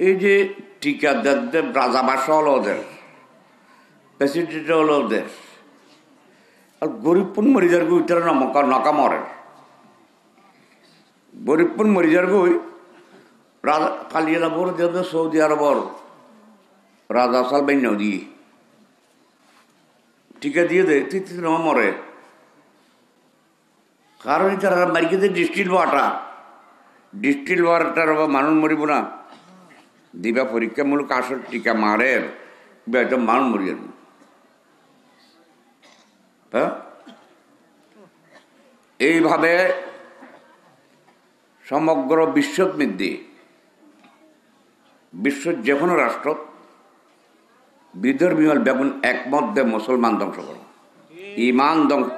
এই যে ঠিকাদারদের রাজাবাসা হলো ওদের, প্রেসিডেন্ট হলো ওদের, আর গরিবপুন মরিজার গুই তারা নকা মরে। গরিবপুন মরিজার গুই রাজা কালিয়ালা বড় দিয়ে সৌদি আরবর রাজা সালবাই নাও দিয়ে টিকা দিয়ে দে তিথি মরে। কারণ তারা মারিকে ডিস্টিল ওয়াটার মানুষ মরিব না দিবা পরীক্ষামূলক আসল টিকা মারের একটা মানুষ মরি যাবে। হ্যাঁ, এইভাবে সমগ্র বিশ্বত মধ্যে বিশ্বের যে কোনো রাষ্ট্র বিধর্মী হল বেগুন একমত দে মুসলমান ধ্বংস করো,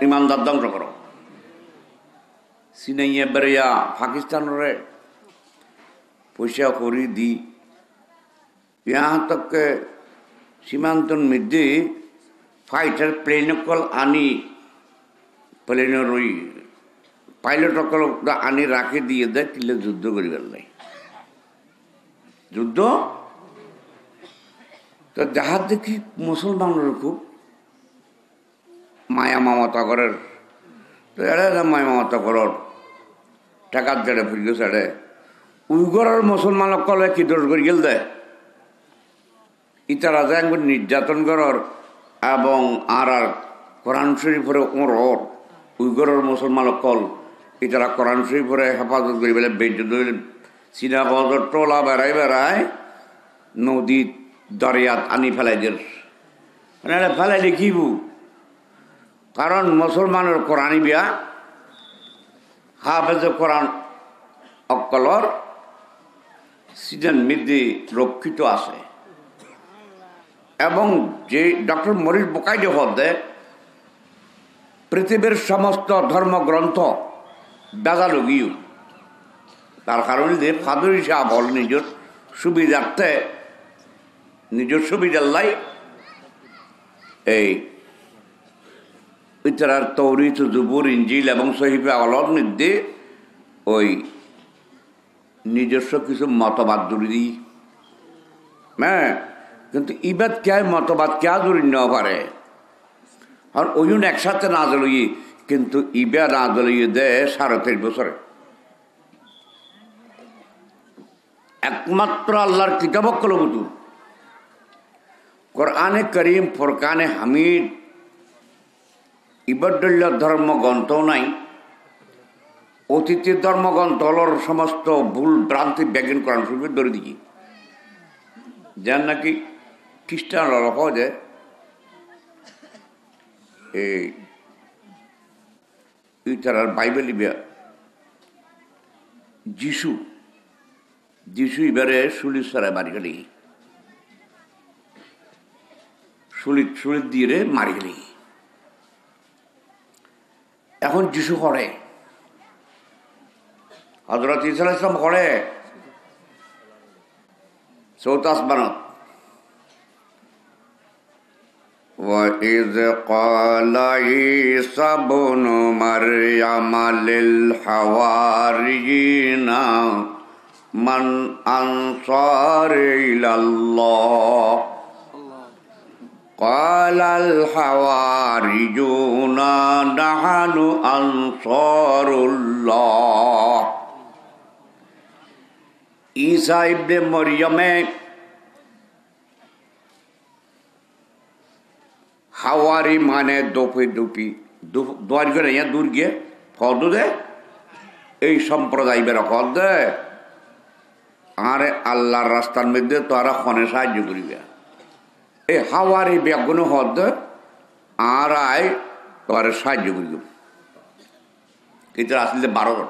ইমানদার ধ্বংস করো। সিনাইয়া বেরিয়া পাকিস্তানরে পয়সা করি দি यहाँ तक के সীমান্তর মধ্যে ফাইটার প্লেন কল আনি প্লেনের ওই পাইলট সকল আনি রাখে দিয়ে দেয় কিলে যুদ্ধ করিবার নাই। যুদ্ধ তো যাহার দেখি মুসলমানের খুব মায়া মমতা করার, তো এড়ে মায়া মমতা করার টাকার দেড়ে ফুরিয়ে সেড়ে উইগরের মুসলমান কলে কি দোষ করে গেল দেয় ইতারা যায় নির্যাতন করার এবং আর কোরআন শরীফরে ওর উইগরের মুসলমান কল ইতারা কোরআন শরীফরে হেফাজত করি বেলে বেজ্জত চীনা বজর টোলা বেড়ায় নদী দরিয়াত আনি ফেলাই দের মানে ফেলাই দেখিব। কারণ মুসলমানের কোরআনি বিয়া হাফেজ কোরআন অকলর সিজন মধ্যে রক্ষিত আছে এবং যে ডক্টর মরিস বোকাইডে হদে পৃথিবীর সমস্ত ধর্মগ্রন্থ বেজালো গিয়েও তার কারণে যে ফাদুর সাহ বল নিজের সুবিধার্থে নিজের সুবিধার লাই এই ইতারার তৌরিত জুবুর ইঞ্জিল এবং সহিফে আওয়ালর মধ্যে ওই নিজস্ব কিছু মতবাদ জুড়ে দিই। হ্যাঁ, কিন্তু ইবাদ কে মতবাদ কে জুড়ি নেওয়া পারে আর ওই জন্য একসাথে না জ্বলিয়ে কিন্তু ইবা না জ্বলিয়ে দেয় ৩.৫ বছরে। একমাত্র আল্লাহর কিতাবক কলবতু কোরআনে করিম ফোরকানে হামিদ ইবাদুল্য ধর্মগ্রন্থ নাই, অতীতের ধর্মগ্রন্থর সমস্ত ভুল ভ্রান্তি ব্যাগিন কোরআন শরীফে ধরে দিই যার নাকি খ্রিস্টানরা হওয়া যায় এই তার বাইবেল ইবা যিশু এবারে সুলিত সারায় মারি গেলি সুলিত দিয়ে রে মারি গেলি। এখন যিশু করে হযরত ঈসা আলাইহিস সালাম করে চৌথ আসমানত وَإِذْ قَالَ عِيسَى ابْنُ مَرْيَمَ لِلْحَوَارِيِّينَ مَنْ أَنصَارِي إِلَى اللَّهِ قَالَ الْحَوَارِيُّونَ نَحْنُ أَنصَارُ اللَّهِ। ঈসা ইবনে মরিয়মে হাওয়ারি মানে দুপি দোয়ার করে দূর গিয়ে ফদ দে এই সম্প্রদায় বের ফদ দে আরে আল্লাহর রাস্তার মধ্যে তোরা ক্ষণে সাহায্য করিবে। এই হাওয়ারি ব্যাগুন হদ আর আয় তোরে সাহায্য করিব। কিন্তু আসলে 12 জন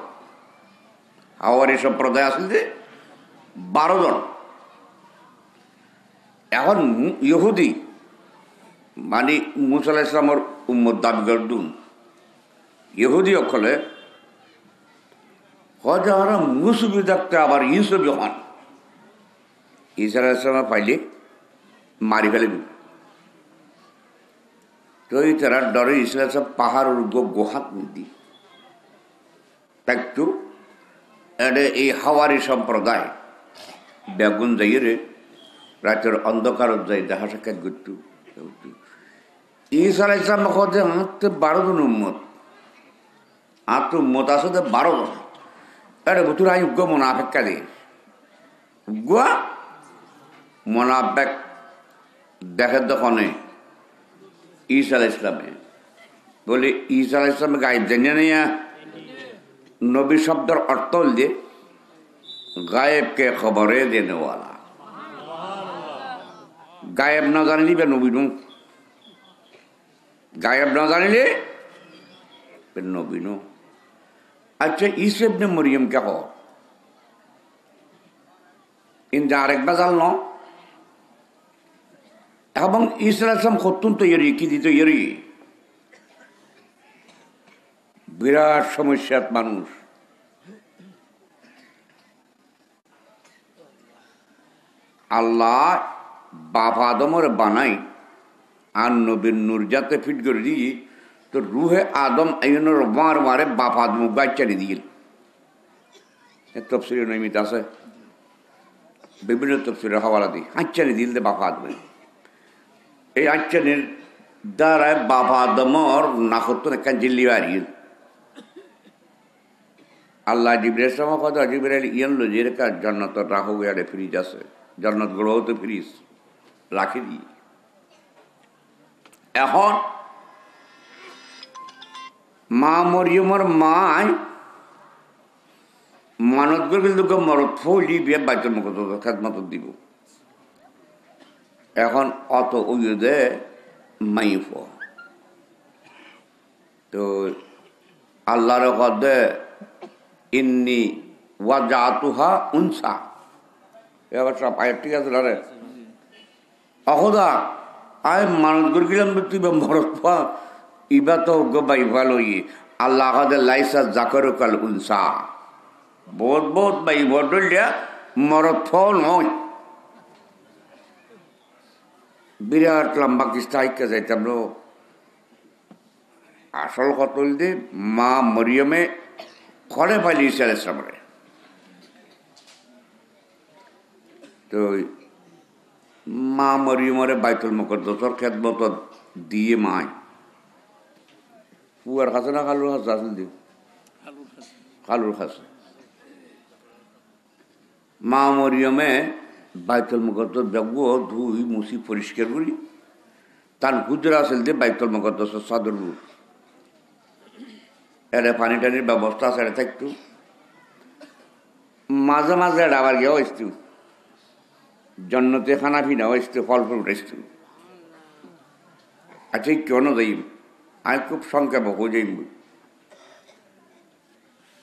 হাওয়ারি সম্প্রদায় আসলে 12 জন। এখন ইহুদি মানে মুসা আলাইহিস সালামের উম্মত দাবি করদুন ইহুদি অকলে হজারা মুসুবি দেখতে আবার ইসবি হন ঈসা আলাইহিস সালাম পাইলে মারি ফেলবে। তো এই তারা ডরে ঈসা আলাইহিস সালাম পাহাড়ের গুহাত দি একটু এই হাওয়ারি সম্প্রদায় বেগুন যাই রে রাতের অন্ধকারত যাই দেখা সাক্ষাৎ করতু ঈসা আলাইহিস সালাম কথা হাতে 12 জন উম্মত আর তো উম্মত আছে 12 জন আরে বুতুর আই উগ্গ মুনাফিক কালে উগ্গ মুনাফিক দেখে দোকানে ঈসা আলাইহিস সালামে বলে ঈসা আলাইহিস সালাম গায়েব জানিয়ে নিয়া নবী শব্দের অর্থ হল গায়েব কে খবরে দেনে वाला গায়েব না জানিলে নবী নু गायब ना जाने फिर नबी नो अच्छा ईसा इब्ने मरियम क्या हो इन डायरेक्ट बजाल नो अब हम ईसा खुतुन तो यरी की दी तो यरी विराट समस्यात मानुष अल्लाह बाप आदम और बनाई আর নবীর নূর যাতে ফিট করে দিই তো রুহে আদম আইনের মার মারে বাপ আদম বাচ্চা দিয়ে তফসিরে নৈমিত আছে বিভিন্ন তফসিরের হওয়ালা দিই আচ্চানি দিল দে বাপ আদমে এই আচ্চানির দ্বারায় বাপ আদমর নাখত্তন একখান জিল্লি বাড়িয়ে আল্লাহ জিব্রাইল সামা কথা জিব্রাইল ইয়ান লো যেরকা জান্নাত রাখো গিয়ে ফ্রিজ আছে জান্নাত গ্রহ তো ফ্রিজ রাখি দিই এখন মা মরিয়মর মায় মানত করে কিন্তু মরত ফলি বিয়ে বাইতের মুখ খেদমত দিব এখন অত ওই দে মাইফ তো আল্লাহর কদে ইন্নি ওয়াজাতুহা উনসা এবার সব আয় ঠিক আছে রে অহদা আয় মানত করে গেলাম তুই মরত পা ইবা তো বাই ভালো আল্লাহ কদে লাইসা জাকরু কাল উনসা বহুত বহুত বাই বদলিয়া মরত ফল নয় বিরাট লম্বা কিস্তা আইকা যাইতাম আসল কতল দে মা মরিয়মে খলে পাইলি ঈসা আলাইহিস সালামরে তো মা মরিয়মরে বাইতুল মুকদ্দাসর খেদমত দিয়ে মায় পুয়ার খাসে না খালুর খাসে আসল দিও খালুর খাসে মা মরিয়মে বাইতুল মুকদ্দাস যাবো ধুই মুছি পরিষ্কার করি তার হুজরা আসল দিয়ে বাইতুল মুকদ্দাসের চাদর এটা পানি টানির ব্যবস্থা আছে এটা থাকতো মাঝে মাঝে এটা আবার গিয়েও আসতো জন্নতে খানা পিনাও আসতো ফল ফ্রুট আসতো আচ্ছা কেন যাই আমি খুব সংখ্যা বকো যাই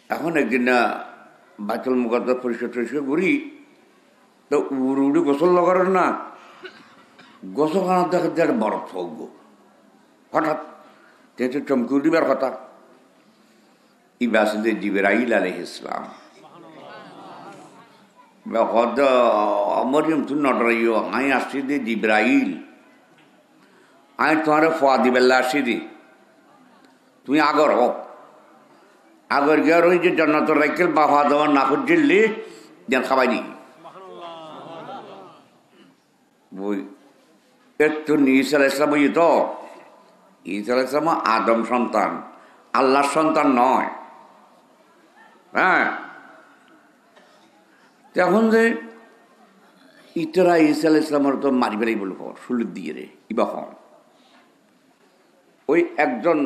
এখন একদিন না বাইতুল মুকদ্দাস পরিষ্কার টরিষ্কার করি তো উড়ি উড়ি গোসল লাগার না গোসল খানার দেখা যায় বরফ থাকবো হঠাৎ যেহেতু চমকে উঠিবার কথা ইবাসে জিবরাইল আলাইহিস সালাম মরিয়ম তুই নডরাইও আমি আসছি দে জিবরাইল আমি তোমার ফোয়া দিবেল্লা আসছি দি তুমি আগর হো আগর গিয়ে ওই যে জন্নত রাইকেল বাবা দেওয়ার নাকুর জিল্লি যেন খাবাই দি বই একটু ঈসা আলাইহিস সালাম ওই তো ঈসা আলাইহিস সালাম আদম সন্তান আল্লাহর সন্তান নয় হ্যাঁ তখন যে ইতরা ঈসা আলাইহিস সালামের তো মারি বেড়াই বলব সুলুক দিয়ে রে ইবা হন ওই একজন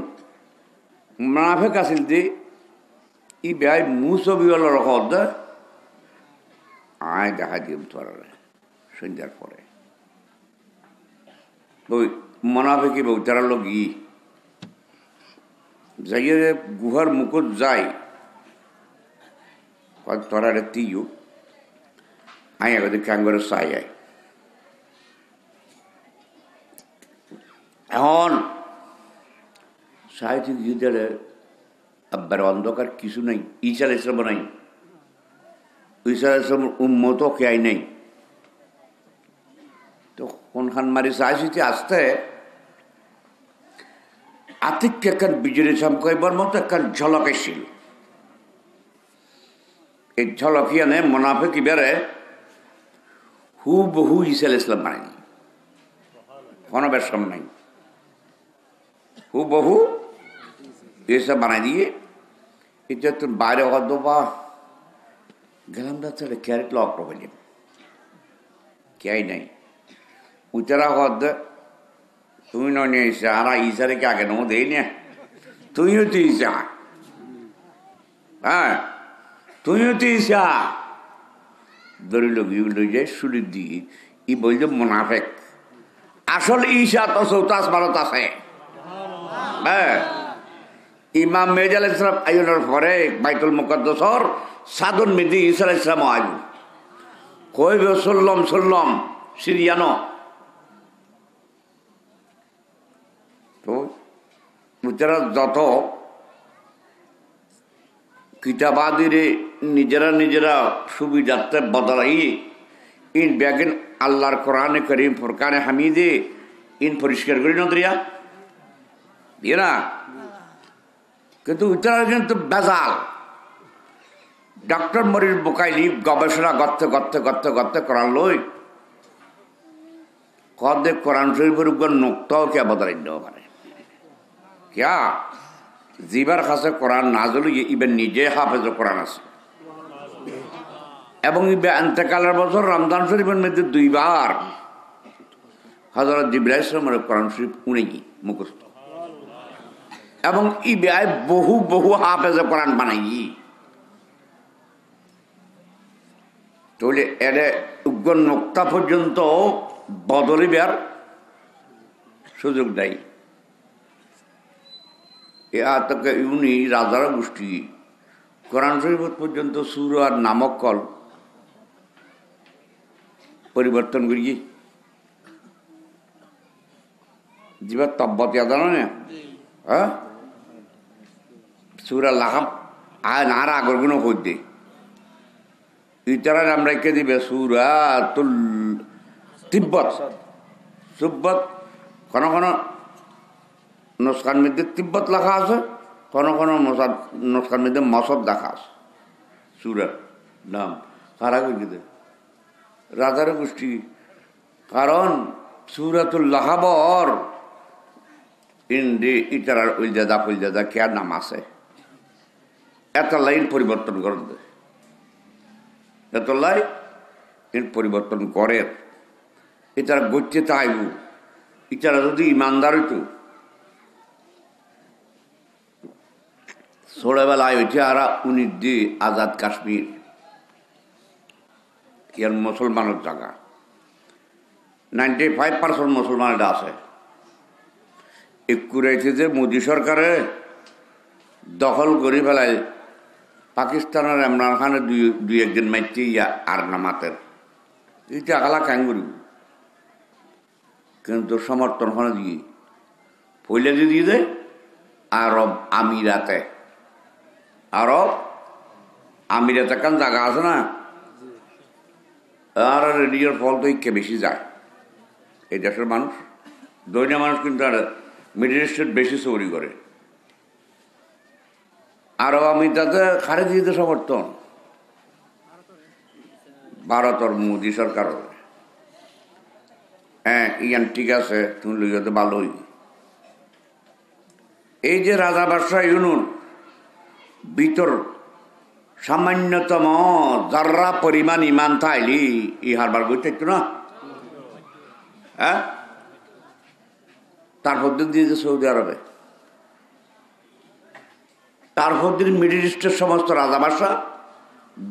মুনাফিক আছিল যে ই বেআই মুসবিওয়ালা রকদ আয় দেখা দিয়ে তোরা সন্ধ্যার পরে ওই মুনাফিকি বউতারা লোক যাইয়ে গুহার মুকুট যায় তোরা রে তিও আয় আগে কাঙ্গরে চাই আয় এখন সাহিত্য গীতারে আব্বার অন্ধকার কিছু নাই ঈসা আলাইহিস সালাম নাই ঈসা আলাইহিস সালামের উম্মতও কেয়াই নাই তো কোনখান মারি সাহিত্যে আসতে আতিককে একখান বিজুলি চমকাইবার মতো একখান ঝলক এসেছিল এই ঝলকিয়ানে মুনাফিক বেড়ে হুবহু ঈসা আলাইহিস সালাম বানাই কোনো বেশম নাই হুবহু ঈসা বানাই দিয়ে এটা তো বাইরে হতো বা গেলাম তাহলে ক্যারেট লক হইলাম ক্যাই নাই উচারা হদ তুমি নয় ঈসা আর ঈসারে কি আগে নমো দেই না তুইও তো ঈসা হ্যাঁ তুইও তো ঈসা ধরিল গিয়ে যায় শুরু দিয়ে ই বলল মুনাফেক আসল ঈসা তো চৌথা আসমানত আছে হ্যাঁ ইমাম মেহদী আলাইহিস সালাম আইনের পরে বাইতুল মুকাদ্দাসর সাদুন মেদি ঈসা আলাইহিস সালাম আইব কইবে সল্লাম সিরিয়ানো তো বুঝারা যত কিতাবাদিরে নিজেরা সুবিধার্থে বদলাই ইন ব্যাগিন আল্লাহর কোরআনে করিম ফুরকানে হামিদে ইন পরিষ্কার করি নদরিয়া দিয়ে না কিন্তু উত্তরা কিন্তু বেজাল ডক্টর মরির বুকাইলি গবেষণা গর্তে কোরআন লই কদে কোরআন শরীফের উপর নোক্তাও কে বদলাই দেওয়া পারে ক্যা জিবার কাছে কোরআন নাজল ইবেন নিজে হাফেজ কোরআন আছে এবং ইবে এন্তেকালের বছর রমজান শরীফের মধ্যে 2 বার হযরত জিবরাইল আলাইহিস সালামের কোরআন শরীফ উনি মুখস্থ এবং ইবে বহু হাফেজ কোরআন বানাই তাহলে এর উগ্র নোক্তা পর্যন্ত বদলিবার সুযোগ দেয় ইউনি রাজারা গোষ্ঠী কোরআন শরীফ পর্যন্ত সুর আর নামক কল পরিবর্তন করিয়ে জীবার তব্বত জানো না হ্যাঁ সুরা লাহাম আর আগর গুণ হইতে ইতারা নাম রেখে দিবে সুরাতুল তিব্বত কোন নস্কান মধ্যে তিব্বত লেখা আছে কোন নস্কান মধ্যে মসদ লেখা আছে সুরার নাম কারা কইতে রাজার গোষ্ঠী কারণ সুরাতুল লাহাবর ইন্দি ইতারার উলজাদা কে নাম আছে এত লাইন পরিবর্তন করেন এত লাইন পরিবর্তন করে ইতারা গচ্ছে তাইব ইতারা যদি ইমানদার হইতো ছোটবেলায় হইছে আর উনি দি আজাদ কাশ্মীর ইয়ার মুসলমানের জায়গা 95% মুসলমান এটা আছে একুরাইছে যে মোদী সরকারে দখল করে ফেলায় পাকিস্তানের ইমরান খানের দুই একজন মাইতে আর নামাতের এইটা আগালা কান করিব কিন্তু সমর্থন হনে দিয়ে পইলে দিয়ে দেয় আরব আমিরাতে কান জায়গা আছে না আর রেডিওর ফল তো ইকে বেশি যায় এই দেশের মানুষ দৈন্য মানুষ কিন্তু আর মিডল ইস্টের বেশি চৌরি করে আরো আমি তাতে খারে দিতে সমর্থন ভারতের মোদী সরকার হ্যাঁ ইয়ান ঠিক আছে তুমি লইতে ভালোই এই যে রাজা বাদশাহ ইউনুন ভিতর সামান্যতম যার্রা পরিমাণ ইমান থাইলি হারবার বই থাকতো না হ্যাঁ তারপর দিয়েছে সৌদি আরবে তারপর দিন মিডল ইস্টের সমস্ত রাজা বাদশাহ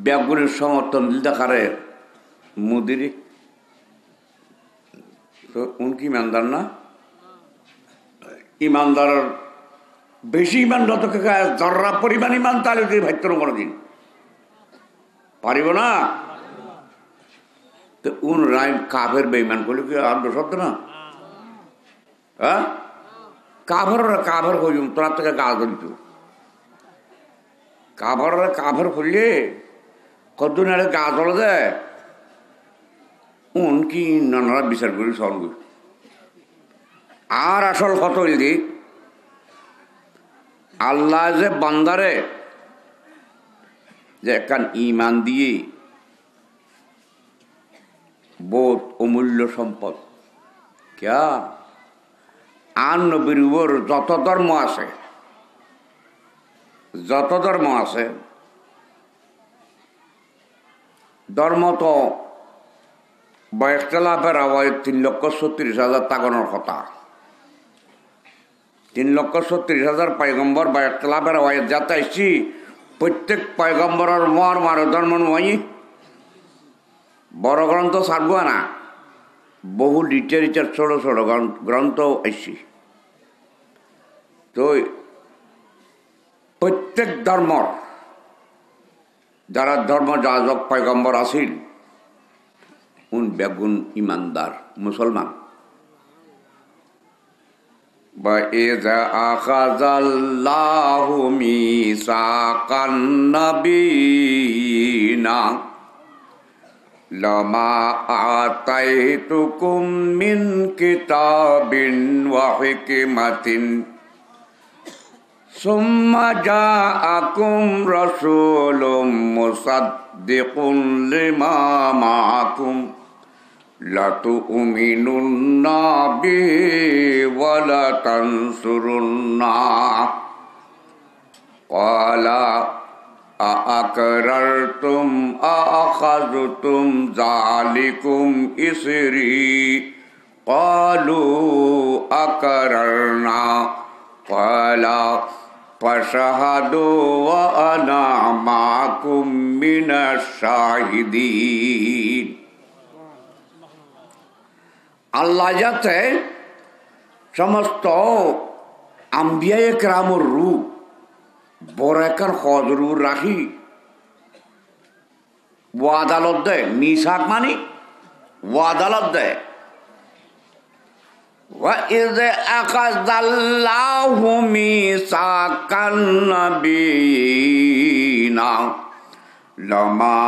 ব্যাগুনের সমর্থন দিল দেখারে মোদির তো উনকি ইমানদার না ইমানদার বেশি ইমান যতকে যার্রা পরিমাণ ইমান তাহলে তুই ভাইতর কোনোদিন পারিব না তো উন রায় কাফের বেইমান করলে কি আর শব্দ না হ্যাঁ কাফের কইম তোরা থেকে গা ধরিত কাফের করলে কতদিন আরে গা ধরে দেয় উন কি নানারা বিচার করি সল আর আসল কত হইলি আল্লাহ যে বান্দারে যে একখান ইমান দিয়ে বহুত অমূল্য সম্পদ। ক্যা আর নবীর উপর যত ধর্ম আছে, ধর্ম তো বয়সলাফের আওয়াজ 3,36,000 তাগনের কথা। 3,36,000 পয়গম্বর বয়সলাফের আওয়াজ যাতে আসছি, প্রত্যেক পয়গম্বরের মর ধর্ম নয়। বড় গ্রন্থ ছাড়বো না, বহু লিটারেচার ছোট ছোট গ্রন্থ আসছি। তো প্রত্যেক ধর্ম যারা ধর্ম যাজক পয়গম্বর আসিল উন বেগুন ইমানদার মুসলমান। وَإِذَا أَخَذَ اللَّهُ مِيثَاقَ النَّبِيِّينَ لَمَا آتَيْتُكُم مِّن كِتَابٍ وَحِكْمَةٍ ثُمَّ جَاءَكُمْ رَسُولٌ مُصَدِّقٌ لِّمَا مَعَكُمْ لَتُؤْمِنُنَّ بِهِ وَلَتَنصُرُنَّهُ قَالَ أَأَقْرَرْتُمْ أَأَخَذْتُمْ ذَلِكُمْ إِصْرِي قَالُوا أَقْرَرْنَا قَالَ فَاشْهَدُوا وَأَنَا مَعَكُمْ مِنَ الشَّاهِدِينَ। আল্লাহ যাতে সমস্ত আম্বিয়ায়ে কেরামর রূপ বরাকার হজরুর রাখি ও আদালত দেয়। মিসাক মানে ও আদালত দেয়। وَإِذْ أَخَذَ اللَّهُ مِيثَاقَ النَّبِيِّينَ لَمَا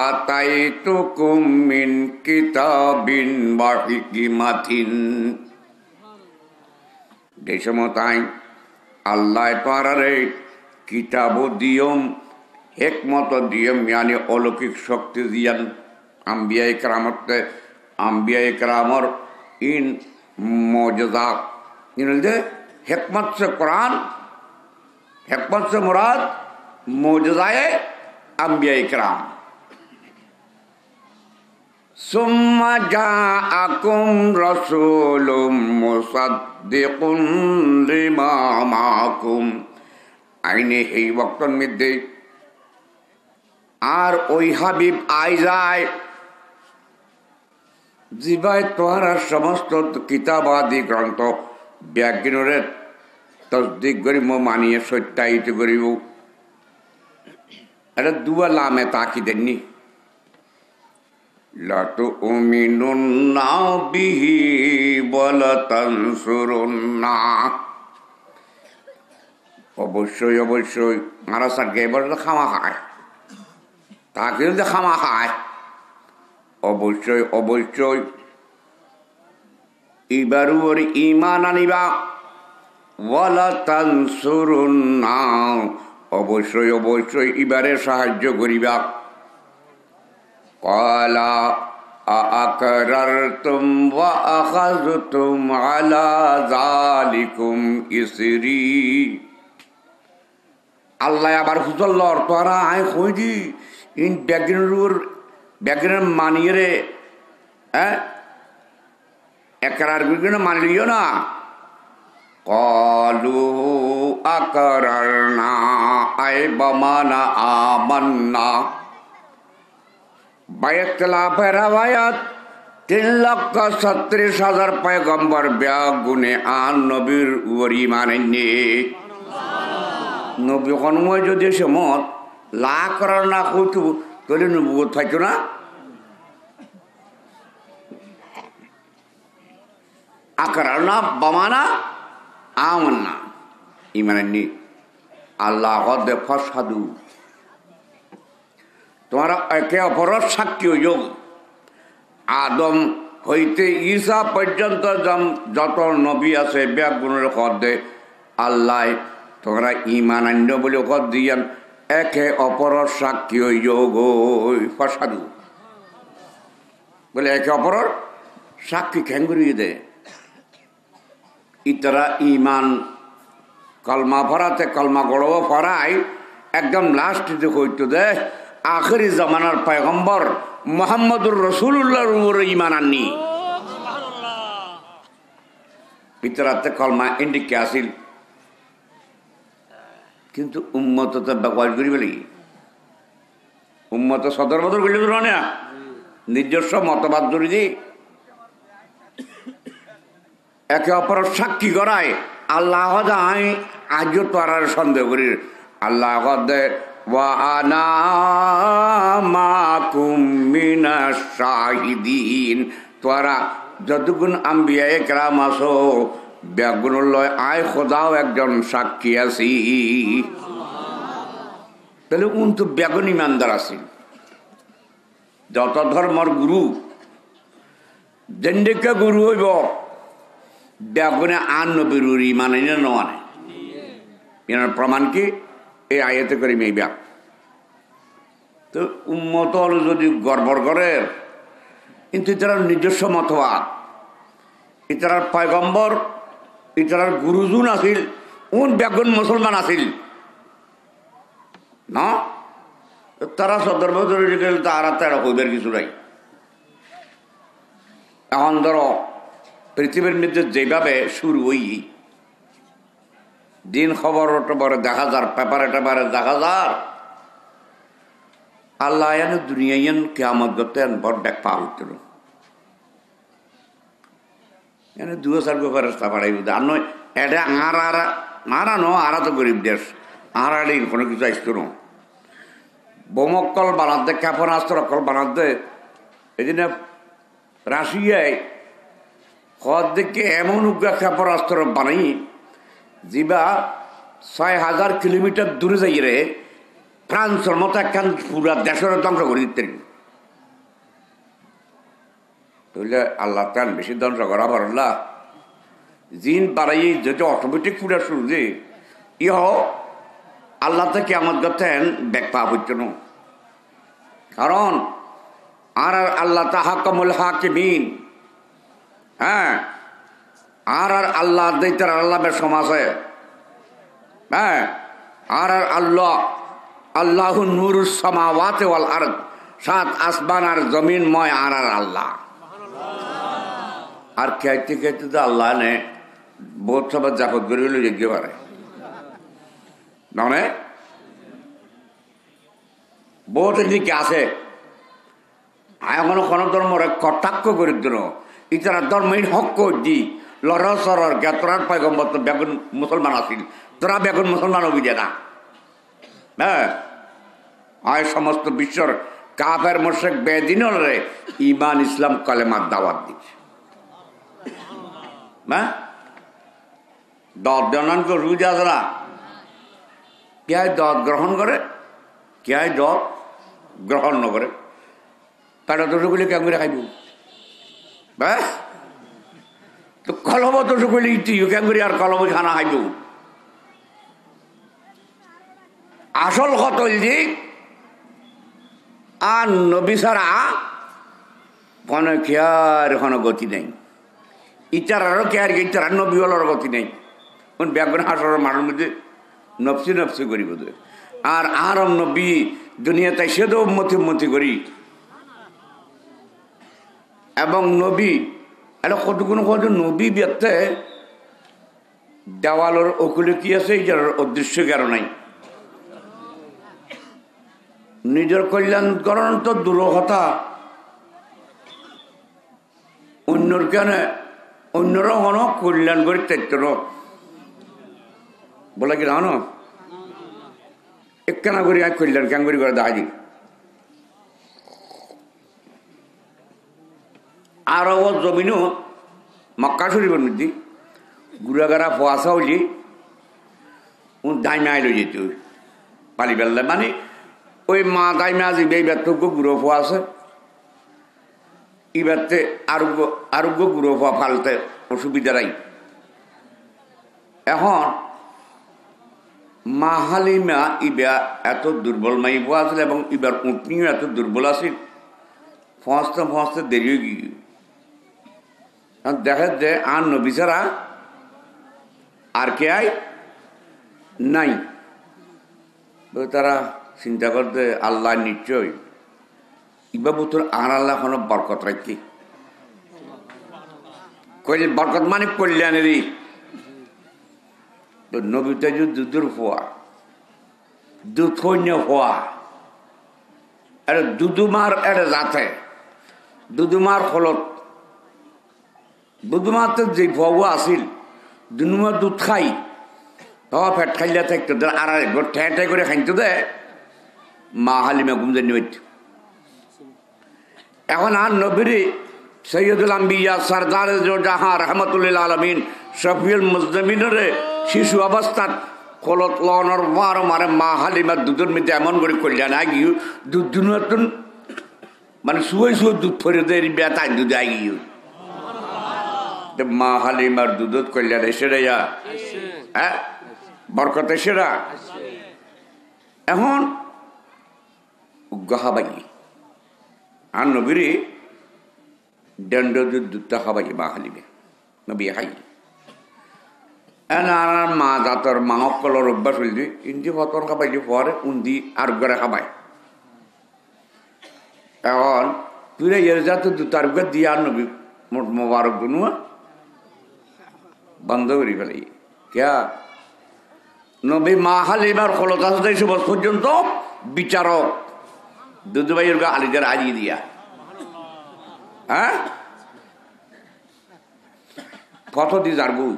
آتَيْتُكُم مِّن كِتَابٍ وَحِكْمَةٍ। এই সময় তাই আল্লাহ পারারে কিতাব দিয়ম, হিকমত দিয়ম, মানে অলৌকিক শক্তি দিয়ান আম্বিয়ায়ে কেরামতে। আম্বিয়ায়ে কেরামর ইন মৌজুদা ইনলে হিকমত से कुरान, हिकमत से मुराद मौजूदाए अम्बियाए किराम। सुम्मा जाअकुम रसूलुम मुसद्दिकुन लिमा माकुम। आईने এই ওয়াক্তের মধ্যে আর ওই হাবিব আই যায় জিবাই তোহারা সমস্ত কিতাবাদি গ্রন্থ ব্যাজ্ঞানের তসদিক করিব, মানিয়ে সত্যায়িত করিব। এটা দুয়া লামে তাকি দেননি। লাতুমিনুন্না বিহি ওয়ালাতানসুরুন্না। অবশ্যই অবশ্যই মারা সারকে এবার খামা খায়, তাকে যদি খামা খায় অবশ্যই অবশ্যই এবার ওর ঈমান আনিবা। ওয়ালাতানসুরুন্না, অবশ্যই অবশ্যই এবারে সাহায্য করিবা। ক্বালা আআকরারতুম ওয়া আখাযতুম আলা যালিকুম ইসরি। আল্লাহ আবার হুজল্লর তোরা আয় কই দি ইন ব্যাগের মানিয়ে রে, একরার বিঘ্ন মানলিও না। ক্বালু আকরারনা আই বামানা আমান্না। বাইতলাফের রাওয়ায়াত 3,36,000 পয়গম্বর ব্যাগুনে আন নবীর উপর ঈমান আনে। নবী কনময় যদি সমত লা করার না কইতো তাহলে নবুয়ত পাইতো না। আকরারনা বামানা আমান্না, ঈমান আনি। আল্লাহ কদ ফাশহাদু, তোমরা একে অপরের সাক্ষী হইও। আদম হইতে ঈসা পর্যন্ত যত নবী আছে ব্যাগুনের কদে আল্লাহ তোমরা ঈমান আন্য বলে কদ দিয়ান একে অপরের সাক্ষী হইও গো। ফাশহাদু বলে একে অপরের সাক্ষী খ্যাং করিয়ে দেয়। ইতারা ইমান কলমা ফরাতে কলমা গড়ব ফরাই একদম লাস্টে হইতো দে আখেরি জামানার পয়গম্বর মোহাম্মদুর রসুল্লাহর উপরে ইমান আননি। ইতারাতে কলমা ইন্ডিকে আসিল, কিন্তু উম্মত তো ব্যবহার করি বলি উম্মত সদর বদর বলি তো না, নিজস্ব মতবাদ জড়ি দি একে অপরের সাক্ষী করায়। আল্লাহ আজও তার সন্দেহ করি। আল্লাহ ওয়া আনা মাকুম মিনাশ শাহিদিন, তোরা যতগুণ আম্বিয়া একরাম আসো বেগুন লয় আয় খোদাও একজন সাক্ষী আছি। তাহলে তো বেগুন ইমানদার আছিল। যত ধর্মর গুরু জেন্ডিকা গুরু হইব বেগুনে আন নবীর ইমান নয়। এনার প্রমাণ কি? এই আয়াতে করি মেয়ে ব্যাগ তো উন্মত হলো যদি গর্বর করে, কিন্তু ইতার নিজস্ব মতবাদ, ইতার পয়গম্বর, ইতার গুরুজন আছিল, বেগুন মুসলমান আছিল না। তারা সদর বদর গেলে তারা তেরা হইবার কিছু নাই। এখন ধরো পৃথিবীর মধ্যে যেভাবে শুরু হই দিন খবর টবরে দেখা যার, পেপারে টেপারে দেখা যার, আল্লাহ দুনিয়ান কেমন করতেন বড় ব্যাগ পা হইত এনে 2000 গো ফেরেশতা পাঠাই বুঝে আর নয় এটা আরা নো আরা তো গরিব দেশ আড়াড়ি কোনো কিছু আসতো না। বোমকল বানাতে ক্ষেপণাস্ত্র অকল বানাতে এই জন্য রাশিয়ায় হদ দিকে এমন উগ্র ক্ষেপণাস্ত্র বানাই যা 6000 কিলোমিটার দূরে যাই রে ফ্রান্সের মতো একখান পুরা দেশের ধ্বংস করে দিতে। তাহলে আল্লাহ তান বেশি ধ্বংস করা পারলা জিন বাড়াই যেটা অটোমেটিক পুরা শুরু যে ইহ আল্লাহ থেকে আমার গতেন ব্যাগ পা হইত না। কারণ আর আল্লাহ তাহাকামুল হাকিমিন, হ্যাঁ আর আল্লাহ দৈতার আল্লাহ সমাজে, হ্যাঁ আর আল্লাহ আল্লাহ নূরুস সামাওয়াতি ওয়াল আরদ, 7 আসমান আর জমিনময় আর আল্লাহ। আর খাইতে খাইতে তো আল্লাহ নে বহুত সবার জাফত করে হলে যজ্ঞ পারে মানে বহুত এদিকে আছে। এখনো কোন ধর্মের কটাক্ষ করে দিল ইতারা ধর্মের হক দি লড়া সরার তোরার পয়গম্বর তো বেগুন মুসলমান আছিল, তোরা বেগুন মুসলমান অভিজে না। হ্যাঁ আয় সমস্ত বিশ্বর কাফের মুশরিক বেদিনরে ঈমান ইসলাম কালেমার দাওয়াত দিচ্ছে। হ্যাঁ দত জনান কো রুজ আসরা কে দত গ্রহণ করে, কে দত গ্রহণ ন করে তারা দোষগুলি কেমন করে খাইব? হ্যাঁ তো কলম দোষগুলি কেমন করে আর কলম খানা খাইব? আসল কতল দিক আর নবী ছাড়া কোনো কেয়ার কোনো গতি নেই। ইচারারও কেয়ার ইচারার নবী হলার গতি নেই। কোন ব্যাগুন হাসর মানুষ মধ্যে নফসি নফসি করি বোধ আর আরম নবী দুনিয়াতে সেদো উন্মতি করি এবং নবী এটা কতগুলো কত নবী ব্যক্তে দেওয়ালের ওকুলে কি আছে এটার উদ্দেশ্য কেন নাই। নিজের কল্যাণকরণ তো দূর কথা, অন্যর কেন অন্যরা কোনো কল্যাণ করে চাইত বলে কি জানো একখানা করি আর কল্যাণ কেন করি করে দেখা দিই। আর ও জমিনও মক্কা শরীফের মধ্যে গুড়াগাড়া ফোয়াশা হইলি ও দাইমা আইলো যেত পালি বেললে মানে ওই মা দাইমা আজি এইবার তো গুঁড়ো ফোয়া আছে এবারতে আরোগ্য গুঁড়ো ফোয়া ফালতে অসুবিধা নাই। এখন মা হালিমা ইবা এত দুর্বল মাই ফোয়া আছিল এবং এবার উঠনিও এত দুর্বল আছিল ফসতে ফসতে দেরি হয়ে গিয়ে দেখা যে আর নবী ছাড়া আর কে আয় নাই। তারা চিন্তা করতে আল্লাহ নিশ্চয় ইবা বুতর আর আল্লাহ কোনো বরকত রাখি বরকত মানে কল্যাণেরই। তো নবীতে যে দুধের হওয়া দুধ সৈন্য হওয়া এটা দুদুমার এটা যাতে দুদুমার ফলত দুদুমার তো যে ভুয়া আসিল দুনুমার দুধ খাই তখন ফেট খাইলে থাকতো আর ঠ্যাঁ ঠ্যাঁ করে খাইতো দে মা হালিমা গুমজে নিবে। এখন আর নবীরে সৈয়দুল আম্বিয়া সরদার জাহাঁ রহমতুল্লিল আলমিন শফিউল মুজমিনের শিশু অবস্থাত কলত লনের মার মারে মা হালিমার দুধের মধ্যে এমন করে কল্যাণ আগিয়ে দুধ দুনতুন মানে শুয়ে শুয়ে দুধ ফরে দেয় বেতায় দুধ আগিয়ে মা হালিমার দুধত কল্যাণ এসে রে হ্যাঁ বরকত এসে রা। এখন গাহাবাই আর নবীরে দণ্ড দুধটা খাবাই মা হালিমে নবী হাই আর মা দাঁতর মা অকলর অভ্যাস হইল ইন্দি ফতর খাবাই পরে উন্দি আর ঘরে খাবাই। এখন তুই এর যাতে দুটার ঘর দিয়ে আর নবী মোবারক দুনুয়া বন্ধ করি ফেলাই কেয়া নবী মা হালিমার খলত আসতে বছর পর্যন্ত বিচারক দুধবাইয়ের গা আলিদের আজিয়ে দিয়া হ্যাঁ কত দি যারগু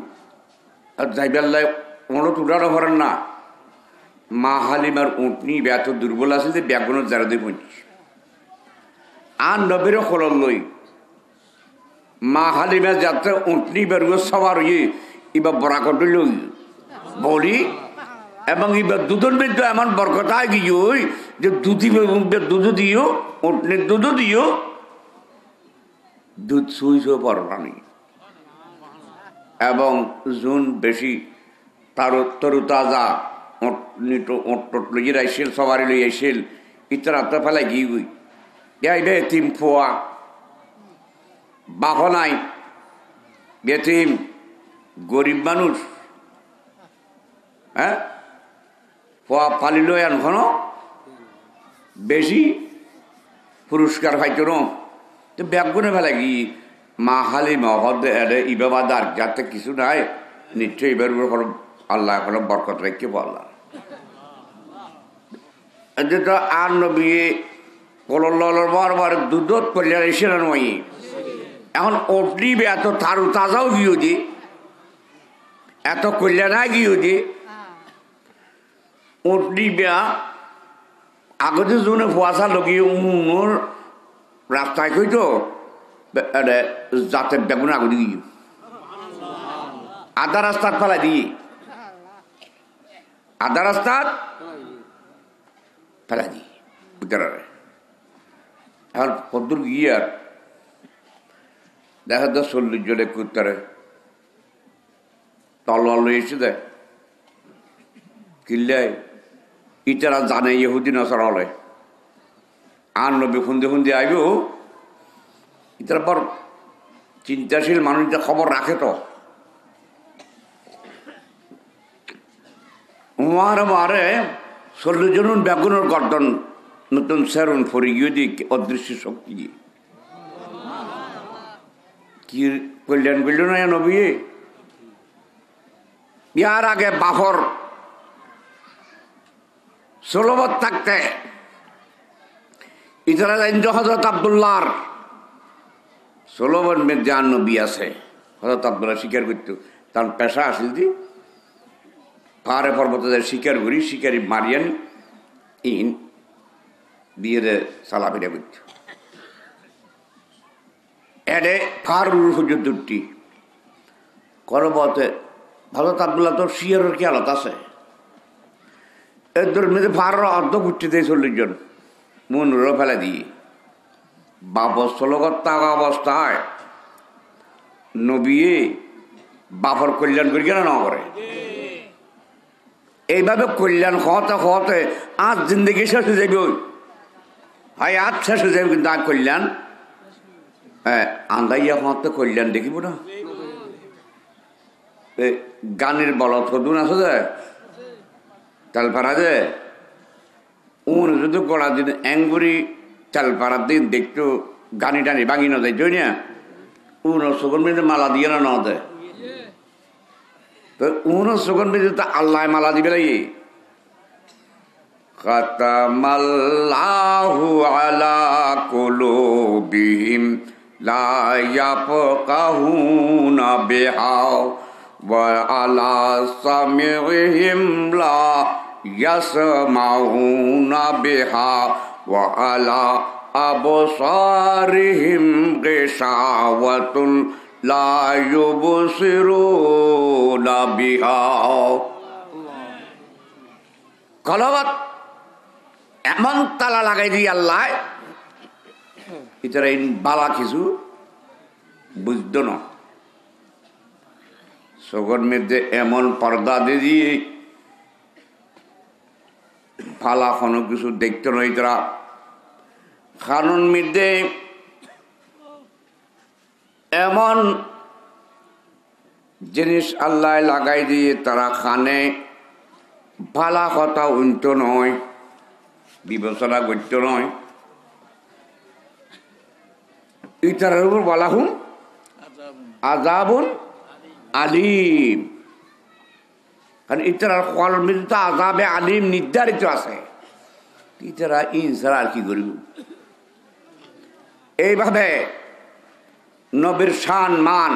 আর যাইবেল্লায় ওনো টুটানো ভরেন না। মা হালিমার উঠনি ব্যাত দুর্বল আছে যে ব্যাগুনের যারা দিয়ে পৌঁছিস আর নবীরও খলল লই মা হালিমা যাতে উঠনি বেরুয় সবার ইয়ে এবার বরাকট লই বলি এবং এবার দুধের মধ্যে এমন বরকত গিয়ে যে দুধ দিও উঠনির দুধ দিও দুধ সুই পরবানি এবং জুন বেশি তরু তাজা লইয়ে আইসিল সবারই লই আইসিল ইতারা তো ফেলাই গিয়ে গুই ইয়াই বেতিম ফোয়া বাহ নাই বেতিম গরিব মানুষ হ্যাঁ ফোয়া ফালিল এখন বেশি পুরস্কার পাইতো ন তো ব্যাগুনে ফেলা গিয়ে মা হালিমা হদে এরে ইবাবাদার যাতে কিছু নাই নিশ্চয়ই এবার আল্লাহ এখন বরকত রেখে বললাম যেটা আর নবী কলর দুধ কল্যাণ এসে নয়। এখন ওটলি এত তারু তাজাও গিয়ে দি এত কল্যাণ গিয়ে দি ওটলি বেয়া আগতে জনে ফুয়াশা লগিয়ে উনুর রাস্তায় কইতো যাতে বেগুন আগুন দিয়ে আধা রাস্তার ফেলা দিয়ে আধা রাস্তার ফেলা দিয়ে এখন কদ্দুর গিয়ে আর দেখা যায় 40 জনে কুত্তারে তলোয়ার লই এসে দেয় কিনলে ইটারা জানে ইহুদি নসরা হলে আর নবী খুন্দে খুন্দে আইব ইতার পর চিন্তাশীল মানুষটা খবর রাখে তো মারে 40 জন বেগুনের গর্দন নতুন সেরুন ফরি গিয়ে দিই অদৃশ্য শক্তি কি কল্যাণ করল না নবী। ইয়ার আগে বাফর সোলবত থাকতে ইতারা হজরত আব্দুল্লাহর সোলবন মেজান নবী আছে হজরত আব্দুল্লাহ স্বীকার করত তার পেশা আসিল দি পাহাড়ে পর্বতে শিকার করি শিকারি মারিয়ান ইন দিয়ে চালাফেরা করত এডে ফার পর্যন্তটি করবতে হজরত আব্দুল্লাহ তোর শিয়ারের কি আলত আছে এর মধ্যে ফার অর্ধ ঘুরতে দেয় 40 জন মন ফেলা দিয়ে বাপস্থলগত থাকা অবস্থায় নবী বাপর কল্যাণ করি কেন না করে এইভাবে কল্যাণ হতে হতে আজ জিন্দগি শেষ হয়ে যাবে হয় আজ শেষ হয়ে যাবে কিন্তু আর কল্যাণ আন্দাইয়া হতে কল্যাণ দেখিব না গানের বলত সদুন আছে যে চালপাড়া যে উন যদি গড়া দিন এঙ্গুরি চালপাড়ার দিন দেখতো গানি টানি ভাঙি না দেয় না উন সুগন মিলে মালা দিয়ে না দেয় তো উন সুগন মিলে তো আল্লাহ মালা দিবে লাগে খাতামাল্লাহু আলা কুলুবিহিম লা ইয়াফকাহুনা বিহা ওয়া আলা সামিইহিম লা ইয়াসমাউনা বিহা ওয়া আলা আবসারিহিম গিশাওয়াতুন লা ইউবসিরুনা বিহা। কলবত এমন তালা লাগাই দিই আল্লাহ এটারা বালা কিছু বুঝত না সগর মধ্যে এমন পর্দা দিয়ে ফালা কোনো কিছু দেখতে নয় তারা কারণ মধ্যে এমন জিনিস আল্লাহ লাগাই দিয়ে তারা খানে ভালা কথা উন্ত নয় বিবেচনা করতে নয় ইতার উপর বলা হুম আযাবুন আলিম কারণ ইতার খোয়ার মধ্যে তো আযাবে আলিম নির্ধারিত আছে ইতারা ইনসার আর কি করিব এইভাবে নবীর শান মান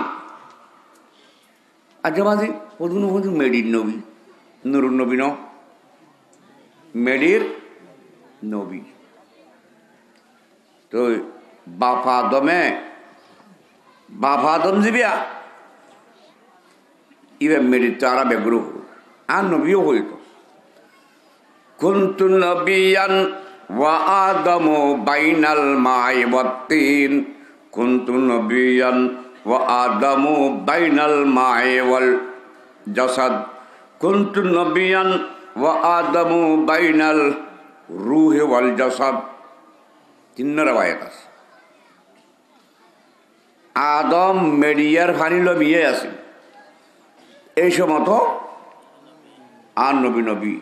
আজ মাঝে হদুন হদুন মেডির নবী নুরুন নবী ন মেডির নবী তো বাপ আদম জিবিয়া ইবে মেডির তারা বেগ্রহ আর নবীও হইত কুনতু নবিয়ান ওয়া আদমু বাইনাল মাই ওয়াত-তিন কুনতু নবিয়ান ওয়া আদমু বাইনাল মাই ওয়াল জাসাদ কুনতু নবিয়ান ওয়া আদমু বাইনাল রূহি ওয়াল জাসাদ। তিন রওয়ায়াত আছে আদম মেডিয়ার ফানিল বিয়ে আছে এই সমত আর নবী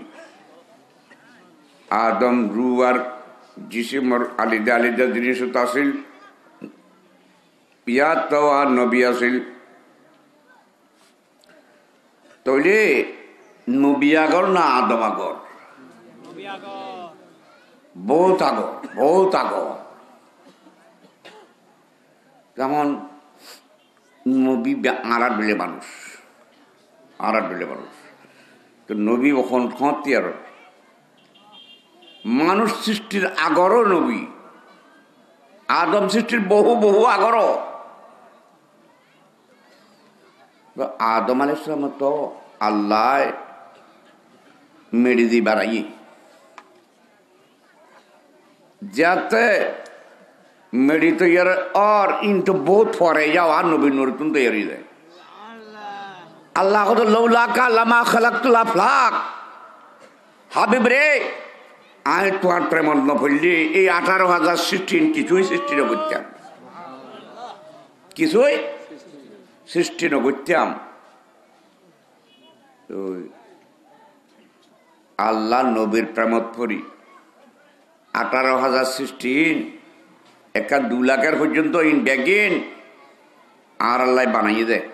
আদম রু আর জিসিমর আলিদা আলিদা জিনিস আসিল পিয়াত তো আর নবী আসিল তৈলে নবী আগর না আদম আগর বহুত আগর যেমন নবী আড়াট বেলে মানুষ তো নবী ওখন খতিয়ার মানুষ সৃষ্টির আগরও নবী আদম সৃষ্টির বহু আগরও আদম আলাইহিস সালাম তো আল্লাহ মেরে দিয়ে বাড়াই যাতে मेरी तो यार और इन तो बहुत फौरे जाओ आ नबी नूर तुम तो यारी दे अल्लाह को तो लौला का लमा खलक़तुल अफ़लाक হাবিব রে আয় তোমার প্রেমন ন পড়লি এই 18,000 কিছুই সৃষ্টি ন করতাম কিছুই সৃষ্টি ন করতাম তো আল্লাহ নবীর প্রেমত পড়ি 18,000 সৃষ্টি একটা 2 লাখের পর্যন্ত ইনডেগিন আর আল্লাহ বানাইয়ে দেয়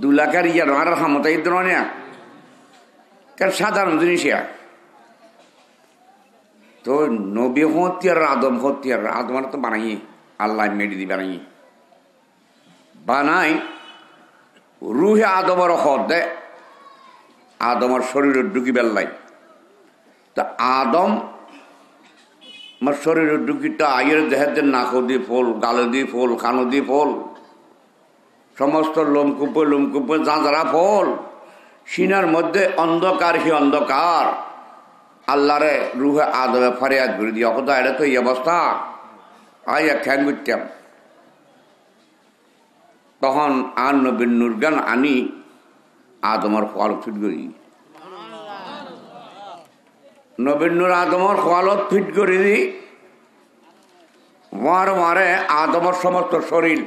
2 লাখের ইয়ার আর ক্ষমতাই দিল না কারণ সাধারণ জিনিস তো নবী হতিয়ার আদম আর তো বানাইয়ে আল্লাহ মেডি দি বানাই রুহে আদমর হদ দেয় আদমর শরীরের ঢুকি বেল্লাই তা আদম আমার শরীরের ঢুকিটা আয়ের দেহের নাকো দিয়ে ফল গালে দিয়ে ফল কানো দিয়ে ফল সমস্ত লোমকুপে যাঁরা ফল সিনার মধ্যে অন্ধকার হি অন্ধকার আল্লাহরে রুহে আদমে ফরিয়াদ করে দিয়ে অকদা এটা তো এই অবস্থা আইয়া খ্যাং করতাম তখন আর নবীর নুরগান আনি আদমর খোয়ালত ফিট করি নবীর নূর আদমর খোয়ালত ফিট করে দি মারে মারে আদমর সমস্ত শরীর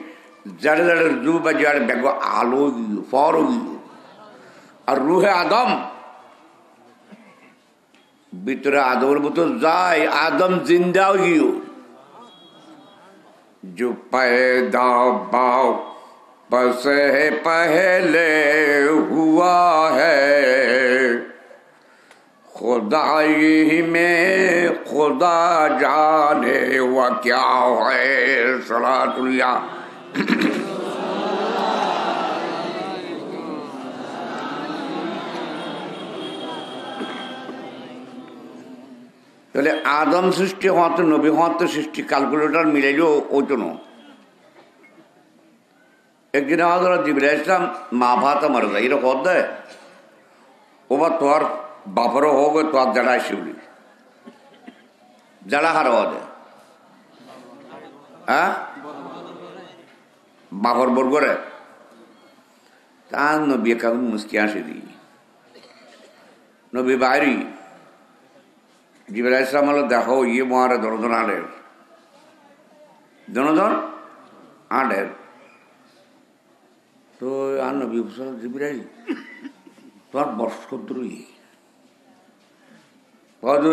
জাড়ে জাড়ে জু বা জাড়ে বেগ আলো গিয়ে ফর গিয়ে আর রুহে আদম ভিতরে আদমের ভিতর যায় আদম জিন্দা গিয়ে जो पैदा बाप से पहले हुआ है खुदाई में खुदा जाने वो क्या है सलातुल्लाह তাহলে আদম সৃষ্টি হওয়াতে নবী হওয়াতে সৃষ্টি ক্যালকুলেটর মিলাইলেও ওইতো না একদিন আমাদের জিবরাইল ইসলাম মা ভাতা মারা যায় এরকম হদ দেয় ওবার তোর বাপরও হোক তোর জাড়ায় শিবলি জাড়া হার হওয়া দেয় হ্যাঁ বাপর বর্গরে তার নবী কেমন মুসকি আসে দিই নবী বাইরি জিবরাইল ইসলাম হলো দেখো ইয়ে মহারে দনদন আডের দনদন আডের তো আর নবী জিবরাইল তোমার বর্ষ কদ্রুই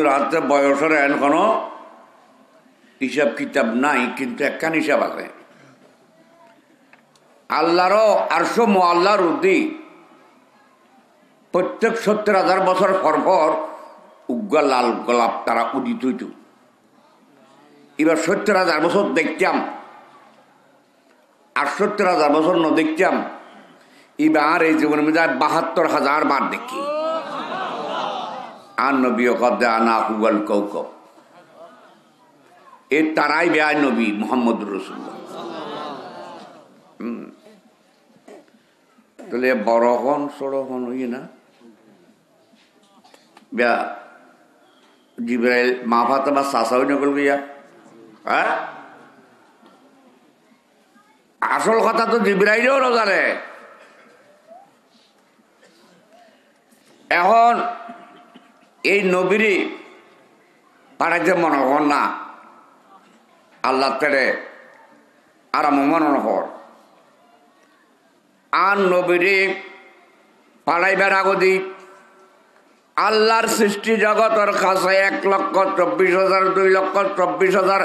রাত্রে বয়সের এন কোনো হিসাব কিতাব নাই কিন্তু একখান হিসাব আছে আল্লাহরও আরশো আল্লাহর উদ্দি প্রত্যেক 70,000 বছর পর পর উগ্র লাল গোলাপ তারা উদিত হইত এবার 70,000 বছর দেখতাম আর 70,000 বছর ন দেখতাম এবার এই জীবনের মধ্যে 72,000 বার দেখি আর নবী কদে আনা হুগল কৌকব এ তারাই বেআই নবী মোহাম্মদ রসুল্লাহ তাহলে বড় হন সড় হন হই না বেয়া জিবরাইল মা ভাতা বা শাসাও নকল গিয়া হ্যাঁ আসল কথা তো জিবরাইলেও না জানে এখন এই নবীরই পাড়াইতে মনে হন না আল্লাহ তেরে আরাম মনন হর আর নবীরই পাড়াইবার আগদি আল্লাহর সৃষ্টি জগতের কাছে 1,24,000 2,24,000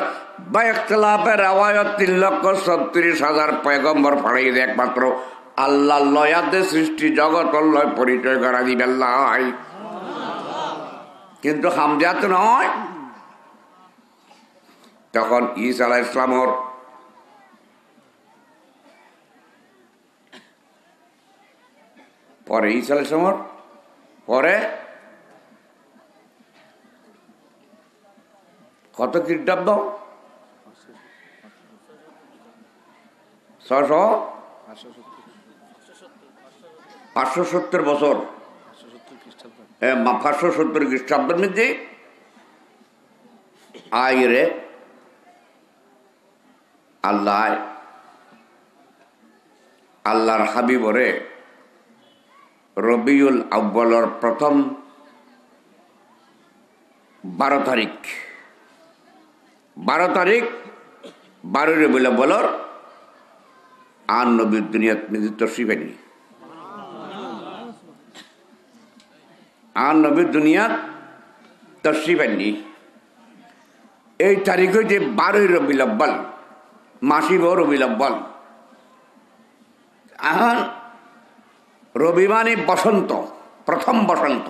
বা ইখতিলাফের রিওয়ায়াত 3,36,000 পয়গম্বর পাড়াই একমাত্র আল্লাহ লয়াতে সৃষ্টি জগতের লয় পরিচয় করা দিবেন লাই কিন্তু হামজাত নয় তখন ঈসা আলাইহিস সালামর পরে ঈসা আলাইহিস সালামর পরে কত খ্রিস্টাব্দ 570 বছর 570 খ্রিস্টাব্দের মধ্যে আইরে আল্লাহর হাবিবরে রবিউল আউয়ালের প্রথম 12 তারিখ 12 রবিউল আউয়ালের আর নবীর দুনিয়াত মধ্যে তশরিফ আনি আর নবীর দুনিয়াত তশরিফ আনি এই তারিখ হইতে 12 রবিউল আউয়াল মাসিব রবিউল আউয়াল এখন রবি মানে বসন্ত প্রথম বসন্ত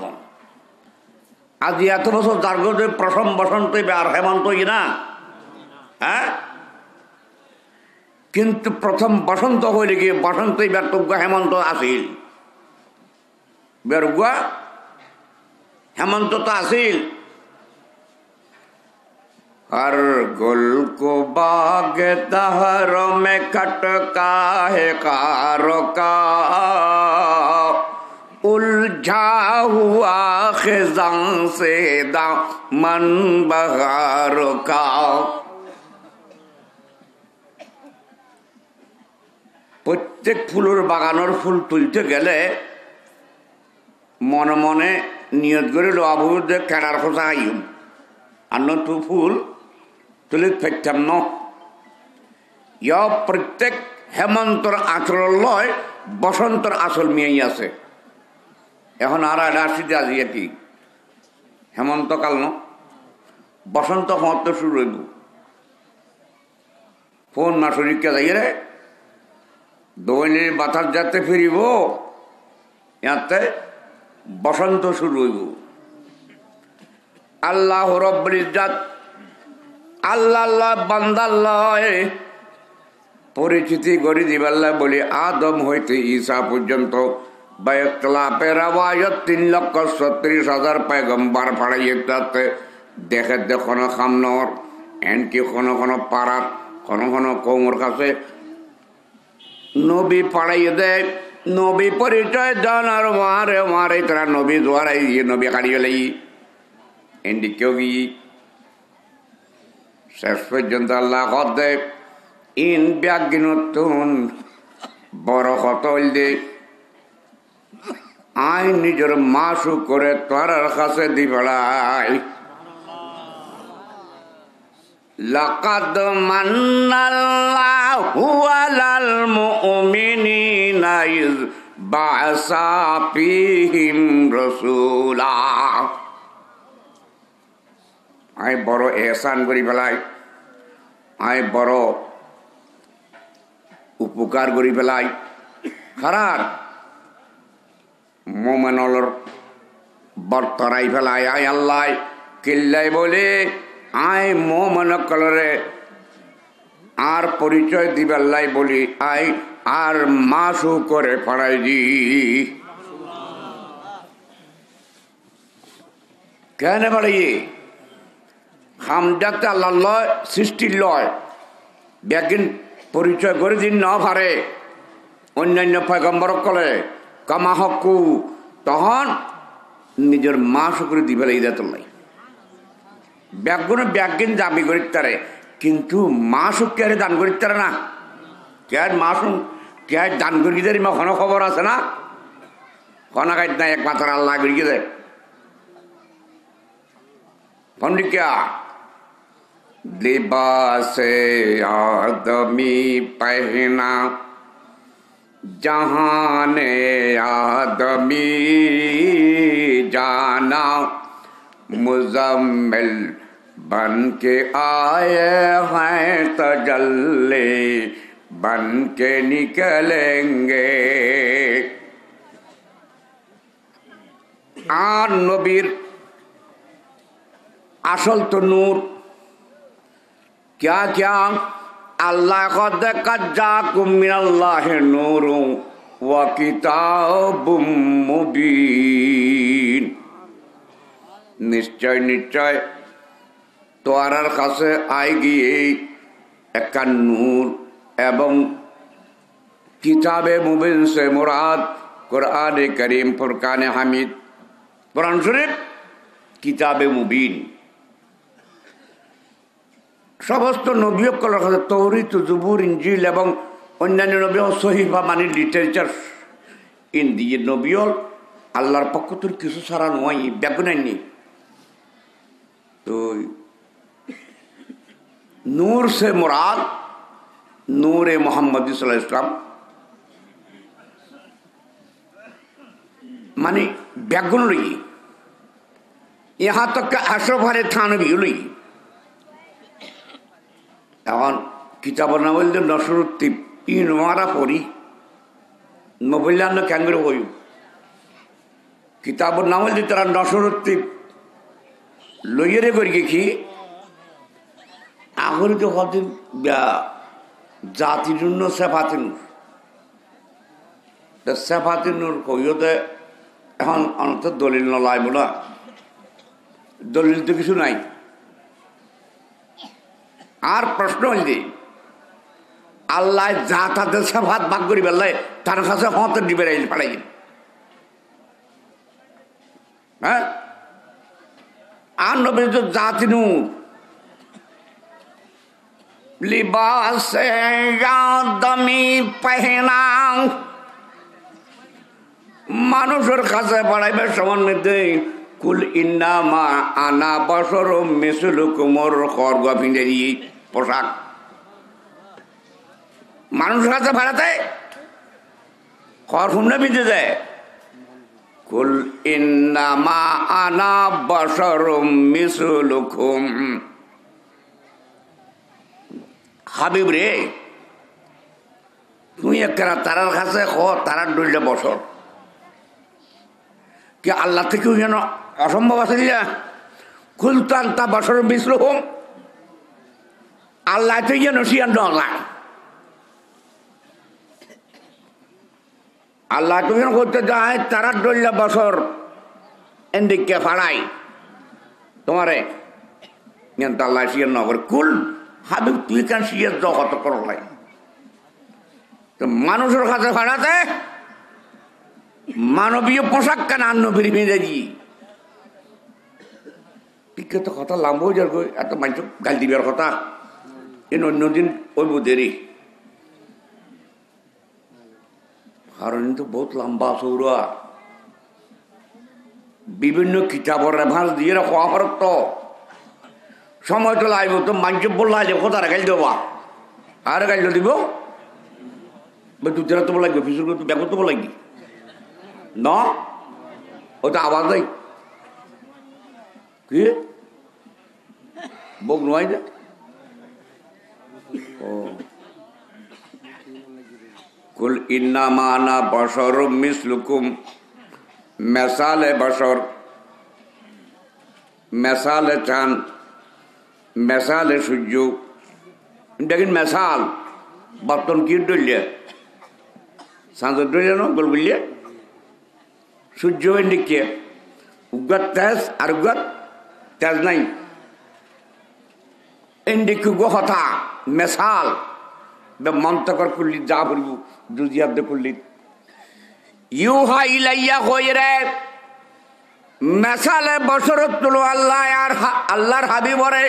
আজ এত বছর জার্গতে প্রথম বসন্ত আর হেমন্ত না হ্যাঁ কিন্তু প্রথম বসন্ত হইলে গিয়ে বসন্ত ব্যর্থজ্ঞ হেমন্ত আসিল বেরুয়া হেমন্ত তো আসিল हर गुल को बाग दहर में खटका है कारों का उलझा हुआ खिज़ां से दामन बहारों का प्रत्येक फुलर बागानर फुल तुलते गेले मने मने नियत करे लो आबू दे केडार खोसा आइम अन्नो तू फुल तुले फेटताम न ইয়া প্রত্যেক হেমন্তর আচল লয় বসন্তর আসল মিয়াই আছে। এখন আর আসিতে আজি কি হেমন্তকাল ন বসন্ত হত শুরু হইব ফোন মাসরিকা যাই রে দৈনিক বাতাস যাতে ফিরিব ইয়াতে বসন্ত শুরু হইব। আল্লাহ রব্বুল ইজ্জত আল্লাহ বান্দাল্লাহ পরিচিতি গড়ি দিবাল্লাহ বলি আদম হইতে ঈসা পর্যন্ত বাইকলাপে রাওয়ায়ত 3,36,000 পয়গম্বর ফাড়াইয়ে তাতে দেখে দেখনো খামনর এনকি কোনো পাড়াত কোনো কৌমর কাছে নবী পাড়াইয়ে দেয় নবী পরিচয় জানার মারে তারা নবী জোয়ারাই নবী কাড়িয়ে লাই এন্ডি কেউ গিয়ে শেষ পর্যন্ত আল্লাহ কদ দেয় ইন ব্যাগিনতুন বড় কতল দে আই নিজের মাসু করে তোর কাছে দিবলাই লাকাদ মান্নাল্লাহু আলাল মুমিনিনা ইয বা'সা ফীহিম রাসূলা। আই বড় এহসান করি ফেলাই আই বড় উপকার করি ফেলাই খারাপ মোমেনলর বর্তরাই ফেলাই আই আল্লাহ কিল্লাই বলে আই মোমেন কলরে আর পরিচয় দিবেল্লাই বলি আই আর মাসু করে পড়াই দি কেন বাড়িয়ে হামজাতে আল্লাহ সৃষ্টির লয় ব্যাগিন পরিচয় করে দিন না পারে অন্যান্য পয়গম্বর কলে কামা হকু তখন নিজের মাসু করে দিবে ইদাতুল্লাহ ব্যাগিন দাবি করিতারে কিন্তু মাসু কে দান করিতারে না কে মাসু কে দান করি দেয় মা কোনো খবর আছে না কনা গাইত না একমাত্র আল্লাহ করিয়ে দেয় পন্ডিকা লিবাসে আদমি পহনা जहाने आदमी जाना मुजम्मिल बन के आए हैं तजल्ले बन के निकलेंगे। আর নবীর আসল তো নূর क्या क्या अल्लाह कद जाकुम मिनल्लाहि नूरुन व किताबुम मुबीन निश्चय निश्चय তোয়ারার কাছে আই গিয়ে একটা নূর এবং কিতাবে মুবিন সে মুরাদ কুরআনে করিম ফুরকানে হামিদ কুরআন শরীফ কিতাবে মুবিন সমস্ত নবীকলের কাছে তৌরাত জবুর ইনজিল এবং অন্যান্য নবী সহিফা মানে লিটারেচার ইন দিয়ে নবীল আল্লাহর পক্ষ থেকে কিছু ছাড়া নয় ব্যাগুনাইনি তো নূর সে মুরাদ নূরে মোহাম্মদ সাল্লাল্লাহু আলাইহি ওয়াসাল্লাম মানে ব্যাগুন লই यहाँ तक कि अशरफ आली थानवी लई এখন কিতাবর নাম বলতে নসরুদ্দিন ইন মারা পড়ি নবল্যান্ন ক্যাঙ্গের হই কিতাবর নাম বলতে তারা নসরুদ্দিন লইয়েরে করি কি আগরে তো হদিন জাতির জন্য সেফাতিনুর কইতে এখন অনত দলিল নলাইব না দলিল তো কিছু নাই আর প্রশ্ন হইলে আল্লাহ যা তাদের সেফাত ভাগ করি বেলায় তার কাছে হত দিবে পাড়াই হ্যাঁ আর নবী তো জাতিনু লিবাসে আদমি পহনা মানুষের কাছে পড়াইবে সমান মধ্যে কুল ইন্নামা আনা বছর মিসলুকুমর খড়গ ফিরে দিয়ে পোশাক মানুষের কাছে ভাড়া দেয়, খর ফুমনা বিঁধে দেয়। কুল ইন্নামা আনা বাশারুম মিসলুকুম, হাবিব রে তুই একটা তারার কাছে খ তারার ডইলে বছর কি আল্লাহ থেকে যেন অসম্ভব আছে দিয়া খুলতান তা বছর মিসলুকুম, আল্লাহ থেকে যেন সিয়ান নয়, আল্লাহ তুমি করতে যায় তারা ডল্লা বছর এদিকে ফাড়াই তোমারে আল্লাহ শিয়ার নগর কুল হাবিব তুই কেন শিয়ার জগত করলাই তো মানুষের কাছে ফাড়াতে মানবীয় পোশাক কেন আন্ন ফিরি ফিরে দি টিকে তো কথা লাম্ব হয়ে যার এত মানুষ গাল দিবার কথা এন অন্যদিন ওই বুধেরই কারণ তো বহুত লম্বা সৌরা বিভিন্ন কিতাবর রেফারেন্স দিয়ে রাখা ফরক তো সময় তো লাগবে তো মানুষ বললা যে কোথায় গাইল দেবা আর গাইল দিব দুধেরা তো লাগবে ফিসুর তো ব্যাগ তো লাগবে ন ওটা আওয়াজ দেয় কি বক নয় যে ও কুল ইন্নামা আনা বাশারুম মিসলুকুম, মেসালে বাশার, মেসালে চাঁদ, মেসালে সূর্য, দেখেন মেসাল বর্তন কি ডলিয়া চাঁদ ডলিয়া ন গোল বললিয়া সূর্য এদিকে উগাত তেজ আর উগাত তেজ নাই এদিকে গো হতা মেসাল মন্তকর করলি যা বলবো দুজিয়াব্দে করলি ইউহা ইলাইয়া কইরে মেসালে বছরত তুলো আল্লাহ আর আল্লাহর হাবিবরে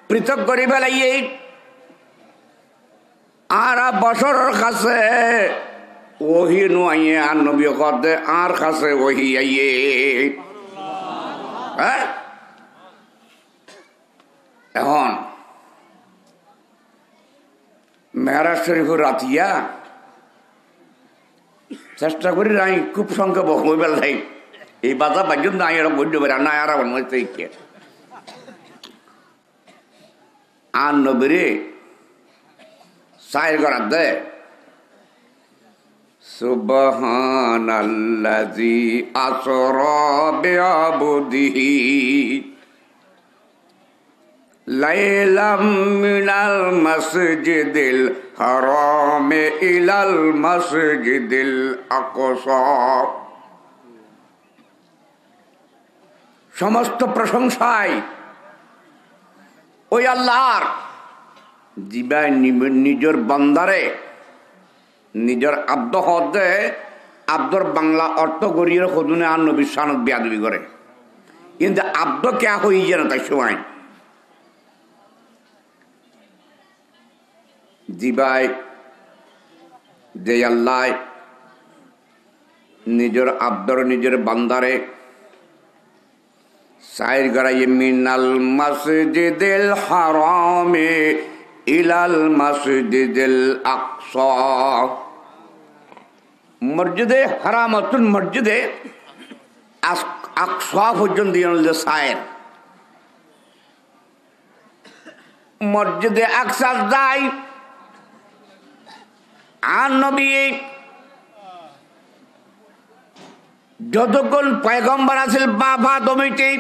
পৃথক করি ফেলাইয়ে আর বছরের কাছে ওহি নুয়াইয়ে আর নবী কদে আর কাছে ওহি আইয়ে হ্যাঁ এখন মেহরাজ শরীফের রাতিয়া চেষ্টা করি নাই খুব সংখ্যা বকবেল নাই এই বাধা বাজ্য নাই এরা বলতে পারে না আর আর নবীরে সাইর করার দে সুবহানাল্লাযী আসরা বিআবদিহি লাইলাম মিনাল মসজিদিল হারামে ইলাল মসজিদিল আকসা, সমস্ত প্রশংসায় ওই আল্লাহর জিবাই নিজের বান্দারে নিজের আব্দ হদে আব্দর বাংলা অর্থ গড়িয়ে খদুনে আর নবীর সানত বেয়াদবি করে কিন্তু আব্দ কে হই যেন তাই সময় জিবাই যে আল্লাহ নিজের আব্দর নিজের বান্দারে সাইর গড়াই মিনাল মসজিদিল হারামে ইলাল মসজিদিল আকসা, মসজিদে হারামাতুল মসজিদে আকসা পর্যন্ত সাইর মসজিদে আকসা যায় আর নবী যতক্ষণ পয়গম্বর আছিল বাবা দমিতে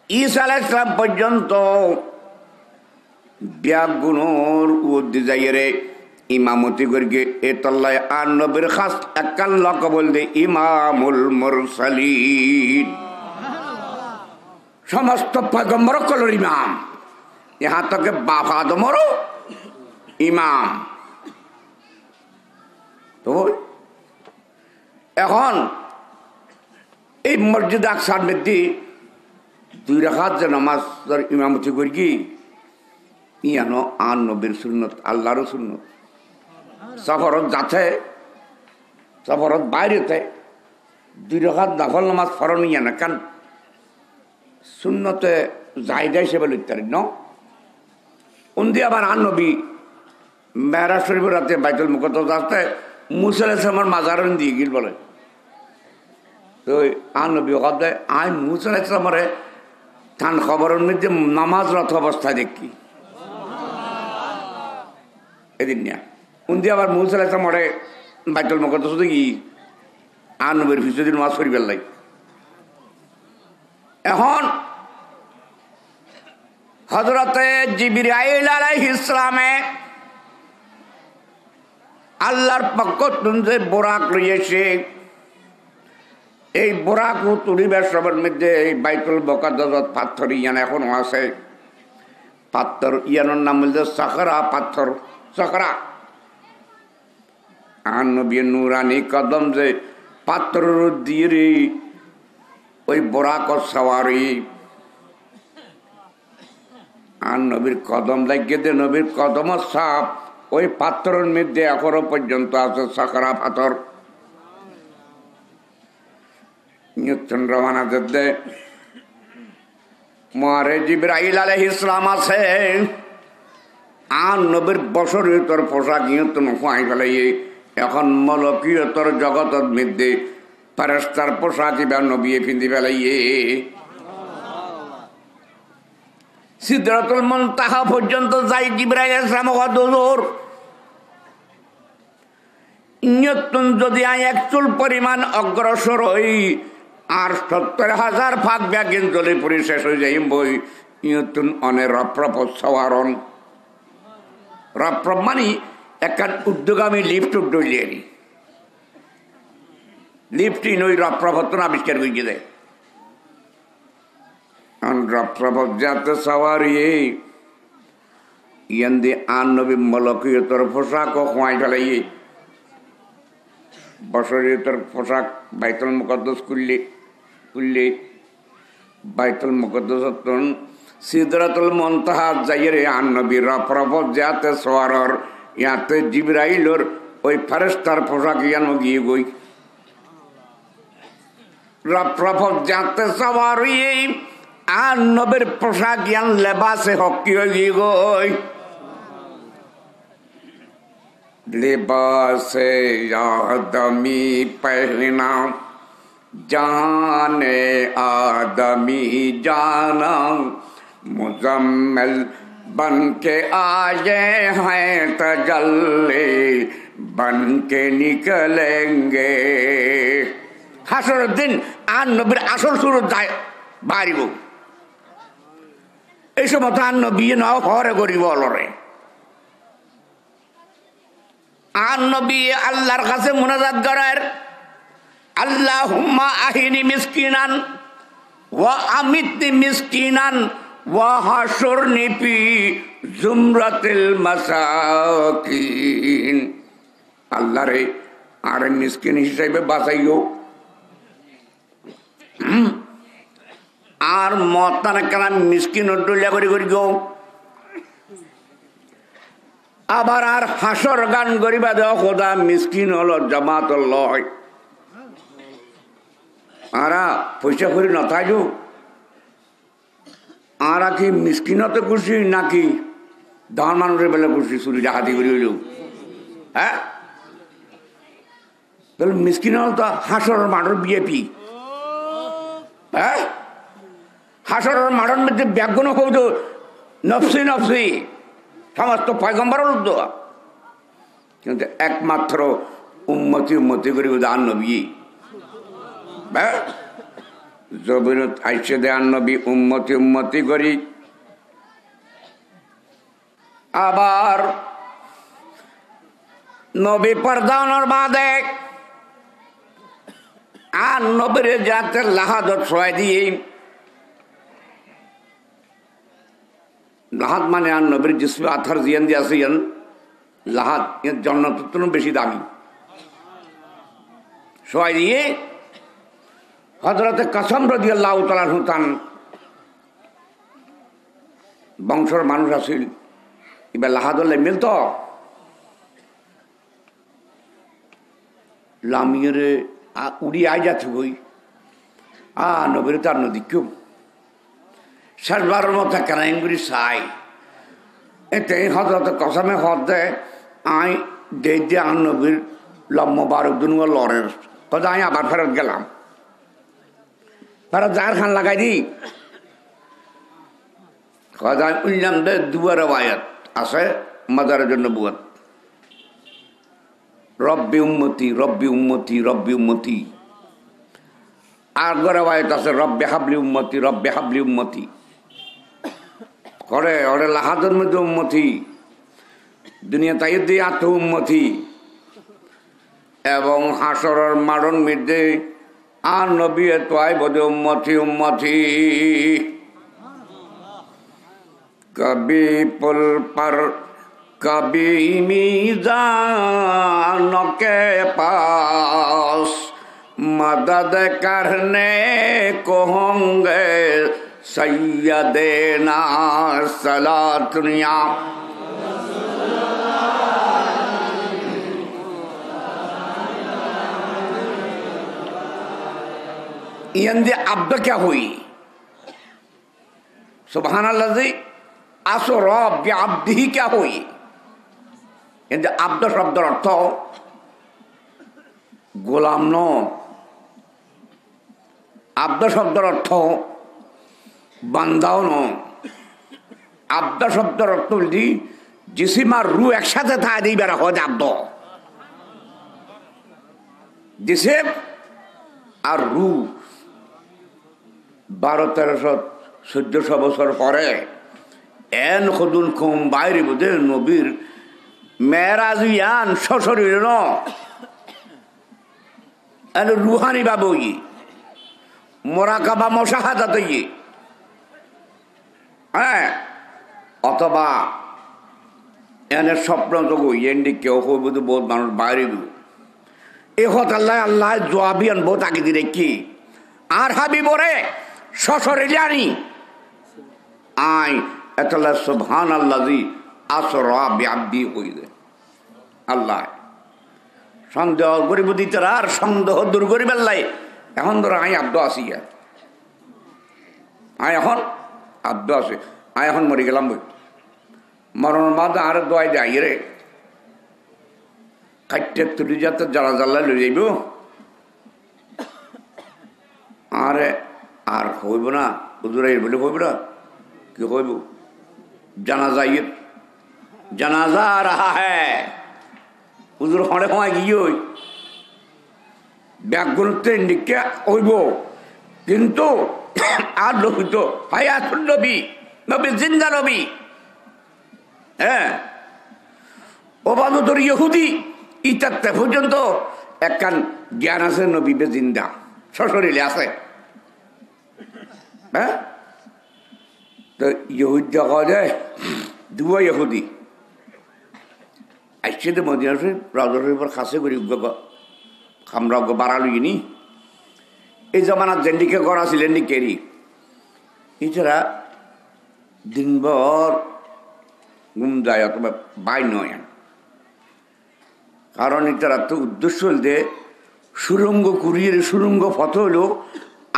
ঈসা আলাইহিস সালাম পর্যন্ত ব্যাগুনোর উদ্দি যাইরে ইমামতি করিকে এ তল্লায় আর নবীর খাস একাল লক বল দে ইমামুল মুরসালিন, সমস্ত পয়গম্বর কলর ইমাম, ইহা তকে বাবা আদমরও ইমাম। তো এখন এই মসজিদ আকসার মধ্যে 2 রাকাত যে নামাজ ইমামতি করি কি ইয়ানো আর নবীর সুন্নত আল্লাহরও সুন্নত, সফরত যাচ্ছে সফরত বাইরেতে 2 রাকাত নফল নামাজ ফরন ইয়া না কান সুন্নতে জায়দা হিসেবে লিখতে ন উন্দি আবার আর নবী মেহরাজ শরীফের রাতে বাইতুল মুকদ্দাস আসতে মুসা আলাইহিস সালামের মাজার দিয়ে গিল বলে তো আর নবী কদে আই মুসা আলাইহিস সালামের থান খবরের মধ্যে নামাজরত অবস্থায় দেখি এদিন নিয়া উনি আবার মুসা আলাইহিস সালামের বাইতুল মুকদ্দাস দেখি আর নবীর ফিসদিন নামাজ পড়িবার লাই এখন হযরতে জিবরাইল আলাইহিস সালামে আল্লাহর পক্ষ থেকে বোরাক লইয়েছে এই বোরাক তুলিবার সবার মধ্যে এই বাইতুল মুকদ্দাসত পাথর ইয়ান এখনো আছে পাথর ইয়ানোর নাম হল সাখরা পাথর সাখরা আর নবী নুরানি কদম যে পাথর দিয়ে ওই বোরাক সওয়ারি আর নবীর কদম লাগিয়ে দে নবীর কদম সাপ ওই পাথরের মধ্যে এখনো পর্যন্ত আছে সাখরা পাথর নিয়ন্ত্রণ রওনা দিতে মারে জিবরাইল আলাইহিস সালাম আছে আর নবীর বশরীয়তর পোশাক নিয়ন্ত্রণ হয়ে গেলে এখন মলকীয়তর জগতের মধ্যে ফেরেশতার পোশাক ইবা নবী ফিন্দি ফেলাইয়ে সিদরাতুল মুনতাহা পর্যন্ত যাই জিবরাইল আলাইহিস সালাম হুজুর নিয়ন্ত্রণ যদি আই একচুল পরিমাণ অগ্রসর হই আর ৭০,০০০ ফাঁক ব্যাগিন জলে পড়ে শেষ হয়ে যাই বই নিয়ন্ত্রণ অনেক রপ্রপ সওয়ারণ রপ্রপ মানে একখান উদ্যোগামী লিফট উড্ডলিয়ারি লিফটই নই রপ্রপত্তন আবিষ্কার করে দেয় রপ্রপত যাতে সওয়ারি ইয়ান দিয়ে আন নবী মলকীয়তর পোশাক খোয়াই ফেলাই বশরীয়তর পোশাক বাইতুল মুকদ্দাস খুললে বাইতুল মুকদ্দাস সিদরাতুল মুনতাহা যাইরে আন নবী রপ্রপত যাতে সওয়ারর ইয়াতে জিবরাইলর ওই ফেরেশতার পোশাক ইয়ান গিয়ে গই রপ্রপত যাতে সওয়ারি আর নবীর পোশাক ইয়ান লেবাসে হকি হয়ে গিয়ে গই लिबासे आदमी पहना जाने आदमी जाना मुजम्मिल बन के आए हैं तजल्ली बन के निकलेंगे हासर दिन आन नबीर আসল সুরত যায় বাড়িব এই সময় আন নবী নাও ঘরে করিব অলরে আর নবী আল্লাহর কাছে মুনাজাত করার আল্লাহুম্মা আহিনি মিসকিনান ওয়া আমিতনি মিসকিনান ওয়া হাশুরনি ফি জুমরাতিল মাসাকিন আল্লাহ রে আর মিসকিন হিসেবে বাঁচাইও আর মতানা কেন মিসকিন উড্ডলিয়া করি করি গো আবার আর হাসর গান করিবা দেওয়া খোদা মিসকিন হল জামাত লয় আরা পয়সা করি নথাইলো আরা কি মিসকিনতে খুশি নাকি ধন মানুষের বেলা খুশি চুরি ডাকাতি করি হইল হ্যাঁ তাহলে মিসকিন হল তো হাসর মাঠের বিএপি হ্যাঁ হাসর মাঠের মধ্যে ব্যাগুন হোক নফসি নফসি সমস্ত পয়গম্বর দোয়া কিন্তু একমাত্র উম্মতি উম্মতি করি আন নবী জবিনত আইসে দে আন নবী উম্মতি উম্মতি করি আবার নবী পর্দানোর বাদে আর নবীর যাতে লাহাদত ছয় দিয়ে লাহাত মানে আর নবীর জিসমে আথার জিয়ান দিয়ে আছে ইয়ান লাহাত এর জন্নতত্ব বেশি দামি সবাই দিয়ে হযরতে কাসম রাদিয়াল্লাহু তাআলা হুতান বংশর মানুষ আছিল এবার লাহাদলে মিলত লামিয়ে উড়ি আই যাচ্ছে গই নবীর তার নদী কেউ শেষবারের মতো কেনাইনগুলি চাই এতে হজরত কসমে হদ দেয় আই দে আন নবীর লম্বা 12 দিন লড়ের কথা আমি আবার ফেরত গেলাম ফেরত জাহের খান লাগাই দি কথা উল্লাম দে দুয়ার আয়াত আছে মাদারের জন্য বুয়াত রব্বি উম্মতি রব্বি উম্মতি রব্বি উম্মতি আর গরে আয়াত আছে রব্বে হাবলি উম্মতি রব্বে হাবলি উম্মতি করে ওরে লাহাদের মধ্যে উম্মতি দুনিয়া তাই দিয়ে আত্ম উম্মতি এবং হাসরের মারণ মধ্যে আর নবী তোয়াই বদে উম্মতি উম্মতি কবি পুল পর কবি मीज़ान के पास मदद करने को होंगे सैयदना सलातुनिया यंदे अब्द क्या हुई सुबहानल्लाह जी আসো রব আব্দিহি क्या हुई কিন্তু আব্দ শব্দের অর্থ গোলাম ন আব্দ শব্দের অর্থ বান্দাও ন আব্দ শব্দের অর্থ বলছি জিসিম আর রু একসাথে থাকে দিই বেড়া হয় আব্দ জিসিম আর রু 1200-1300-1400 বছর পরে এন খুদুল খুম বাইরে বোধে নবীর মেরাজ ইয়ান সশরীর ন এন রুহানি বাবুই মোরাকাবা মশাহাদাত হ্যাঁ অথবা এনে স্বপ্ন তো এন্ডি কেউ হইব তো বহুত মানুষ বাইরে এ হত আল্লাহ আল্লাহ জবাবি আন বহুত আগে দিয়ে কি আর হাবি বরে সশরীর জানি আই এতলা সুবহান আল্লাযী আসরা বিআবদি কইলে আল্লাহ সন্দেহ করিব দিতে আর সন্দেহ দূর করিবার লাই এখন ধর আই আব্দ আসি আই এখন আব্দ আছে আই এখন মরি গেলাম বই মরণ বাদ আর দোয়াই যাই রে কাটতে তুলি যাতে জ্বালা জ্বালা লই যাইব আরে আর হইব না হুজুরাই বলে হইব না কি হইব জানাজা জানাজা आ रहा है হুজুর হড়ে হয় গিয়ে ব্যাগুনতে নিকে হইব কিন্তু আর লোহিত হায়াতুন নবী নবী জিন্দা নবী হ্যাঁ ও বাবু তোর ইহুদি ইতাতে পর্যন্ত একখান জ্ঞান আছে নবী বে জিন্দা সশরীরে আছে হ্যাঁ তো ইহুদ দেখা যায় দুয়া ইহুদি আসছে তো মদিনা শরীফ রাজা শরীফের কাছে করি খামরা বাড়ালুই নি এই জমানার জেন্ডিকে করা ছিলেন নি কেরি এছাড়া দিনভর ঘুম যায় অথবা বাই নয় কারণ এটারা তো উদ্দেশ্য হলতে সুরঙ্গ কুড়িয়ে সুরঙ্গ ফত হলো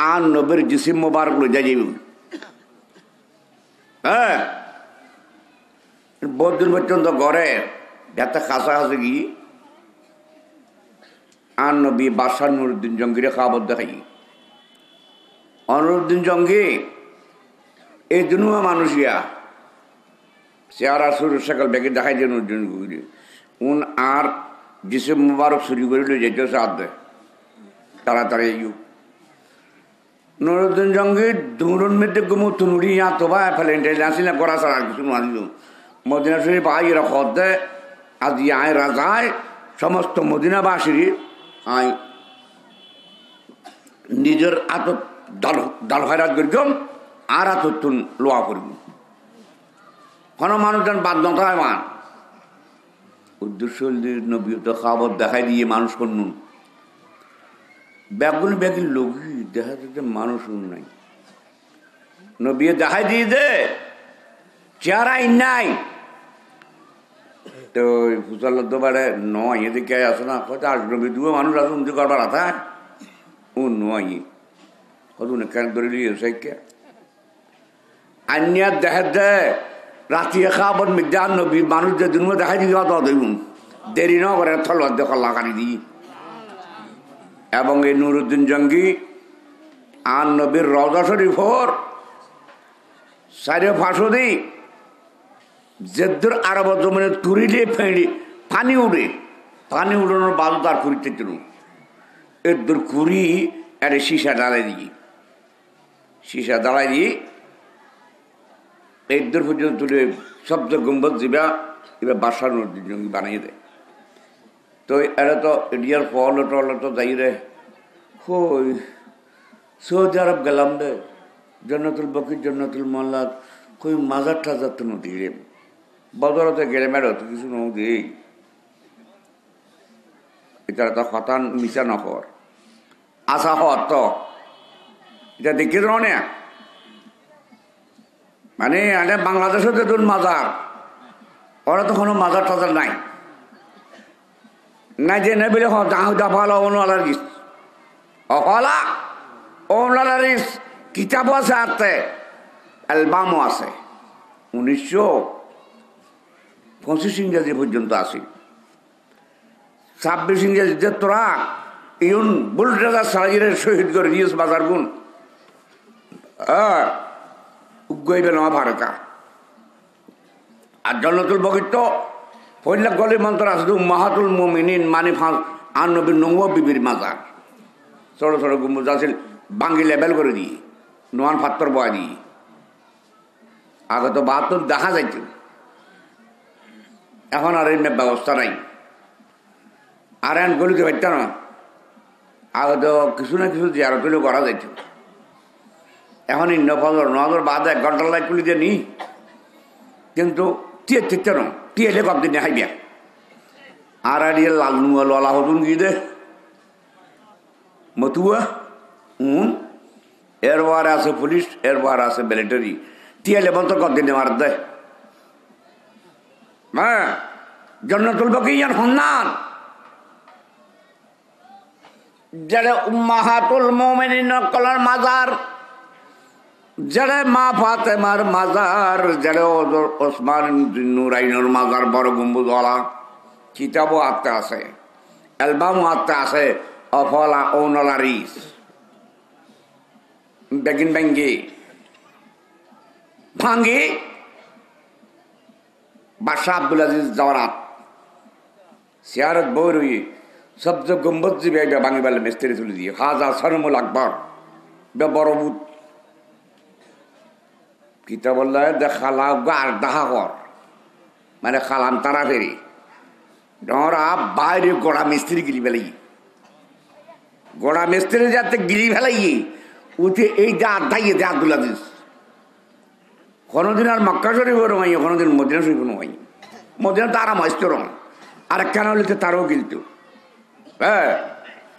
আর নবের জিসিম মোবারক লই যাই যাইব হ্যাঁ বহুত দিন পর্যন্ত গড়ে যাতে কাছাকাছি গিয়ে আর নবী বাদশাহ নুরুদ্দিন জঙ্গিরে খাবার দেখাই অনুরুদ্দিন জঙ্গি এই দুনুয়া মানুষিয়া চেহারা শুরু সকাল ব্যাগে দেখাই দিয়ে নুরুদ্দিন উন আর জিসিম মুবারক চুরি করে লই যাইতে সাথ দেয় তাড়াতাড়ি নুরুদ্দিন জঙ্গি দুরুন মেয়েদের গুমু তুনুড়ি ইয়া তো ভাই ফেলে আসি না করা ছাড়া আর কিছু মানিল মদিনা শরীফ আই এরা খদ দেয় আজ আয় রাজায় সমস্ত মদিনাবাসীর আই নিজের আতত ডাল হয়রাত করিম আর আততুন লোয়া করিব কোনো মানুষজন বাদ নথায় মান উদ্দেশ্য নবী তো খাবার দেখাই দিয়ে মানুষ করুন ব্যাগুল ব্যাগির লোকই দেখা যাচ্ছে মানুষ নাই নবী দেখাই দিয়ে দে চেহারাই নাই তো ফুসাল তো বাড়ে নয় এদিকে আসো না কত আসবে দু মানুষ আসুন যে করবার আথা ও নয় কত কেন ধরে লিয়েছে আন্যার দেখা দে রাতি খাবার মিদ্যান নবী মানুষ যে দিন দেখাই দিয়ে দেখ দেরি ন করে থলুয়ার দিয়ে কল্লা কাটি দিই। এবং এই নুরুদ্দিন জঙ্গি আর নবীর রওজা শরীফর সাইরে ফাঁসো দিই যেদুর আরব জমিনে তুরিলে ফেঁড়ি পানি উড়ে, পানি উড়ানোর বাদু তার কুড়িতে তুলুন এর কুড়ি একটা সীসা ডালাই দিই, সীসা ডালাই দিই এই দূর পর্যন্ত তুলে শব্দ গম্বদ দিবা এবার বাসার নুরুদ্দিন জঙ্গি বানিয়ে দেয়। তো এরা তো ইন্ডিয়ার ফল টল তো যাই রে কই সৌদি আরব গেলাম রে জন্নতুল বকির জন্নতুল মোল্লাদ কই মাজার টাজার তো নদী রে বদরতে গেলে মেরো তো কিছু নদী এটা তো হতান মিশা নকর আশা হত তো এটা দেখি না মানে আরে বাংলাদেশে দেখুন মাজার ওরা তো কোনো মাজার টাজার নাই না যে নেবিলে দফালা অনুয়ালারিস অফলা অনুয়ালারিস কিতাবও আছে আতে অ্যালবামও আছে 1925 ইংরেজি পর্যন্ত আছে 26 ইংরেজিতে তোরা ইউন বুলডেজার সারাজিরে শহীদ করে দিয়েছ বাজার গুণ উগ্গইবে না ভারকা আর জন্নতুল বকির তো ফৈলাক গলি মন্ত্র আসলে মাহাতুল মুমিনিন মানে আর নবীর নঙ্গ বিবির মাজার ছোট ছোট গুম্বুজ আছিল বাঙ্গি লেবেল করে দিয়ে নোয়ান ফাত্তর বয়া দিয়ে আগে তো বাহাত্তর দেখা যাইত এখন আর এই ব্যবস্থা নাই আর এখন গলিতে পারত না আগে তো কিছু না কিছু জিয়ারত করা যাইত এখন ফজর নজর বাদ 1 ঘন্টার লাইট খুলি দিয়ে নি কিন্তু টিয়ে ঠিক না টিয়েলে কবদিন হাইবিয়া আর লাল নুয়া ললা হতুন গিয়ে দে মতুয়া এরবার আছে পুলিশ এরবার আছে মিলিটারি টিয়েলে বন্ধ কবদিন মার দে হ্যাঁ জন্নতুল বকিয়ার সন্ধান যারা উম্মাহাতুল মুমিনিন কলার মাজার যারা মা ফাতেমার মাজার যারা ওসমান নুরাইনের মাজার বড় গম্বুজওয়ালা কিতাবও আত্মা আছে অ্যালবামও আত্মা আছে অফলা ওনলারিস বেগিন ব্যাঙ্গি ভাঙ্গি বাদশাহ আব্দুল আজিজ জওয়ারাত সিয়ারত বৌরুই শব্দ গম্বদ জি বে ভাঙ্গি বেলে মিস্ত্রি তুলে দিয়ে হাজা সরমুল আকবর বে বড়বুত কিতাব খালা আর দাহা কর মানে খালাম তারা ফেরি ডরা বাইরে গোড়া মিস্ত্রি গিলি ফেলাই গোড়া মিস্ত্রি যাতে গিলি ফেলাই উঠে এই যা আড্ডাইয়ে দে আব্দুল আজিজ কোনোদিন আর মক্কা শরীফ রমাই কোনোদিন মদিনা শরীফ রমাই মদিনা তো আরাম আসতো রং আর কেন হলিতে তারও গিলতো হ্যাঁ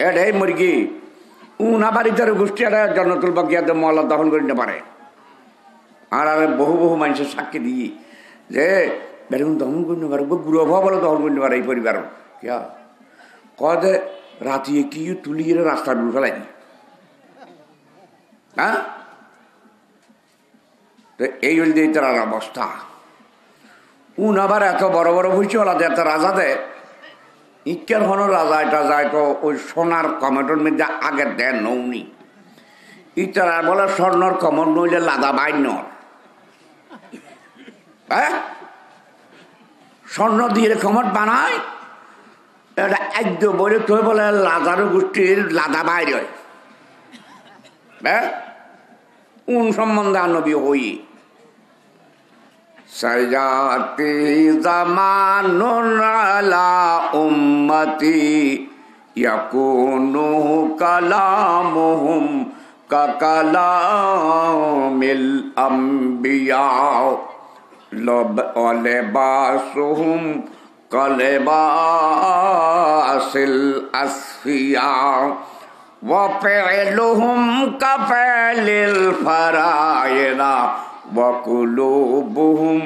এটাই মুরগি উনা বাড়িতে গোষ্ঠী একটা জন্নতুল বকিয়াতে মহল্লা দখল করে নিতে পারে আর বহু বহু মানুষের সাক্ষী দিয়ে যে বেরুন দহন করতে পারে গুরু অভাব বলে দহন করতে পারে এই পরিবার কিয়া কদে রাতিয়ে কি তুলিয়ে রাস্তার দূর ফেলাই হ্যাঁ তো এই হল দিয়ে তার অবস্থা উন আবার এত বড় বড় হয়েছে ওলা যে একটা রাজা দেয় ইকের হনো রাজা এটা যায় তো ওই সোনার কমেটোর মধ্যে আগে দেয় নৌনি ইতারা বলে স্বর্ণর কমর নইলে লাদা বাইনর হ্যাঁ স্বর্ণ দিয়ে কমর বানায় এটা একদম বলে তুই বলে লাদারু গোষ্ঠীর লাদা বাইরে হ্যাঁ উন সম্বন্ধে নবী হই সাজাতি জামানুন আলা উম্মতি ইয়াকুনু কালামুহুম কাকালামিল আম্বিয়া লিবাসুহুম কালিবাসিল আসফিয়া ওয়া ফি'লুহুম কাফিলিল ফারায়িনা ওয়া কুলুবুহুম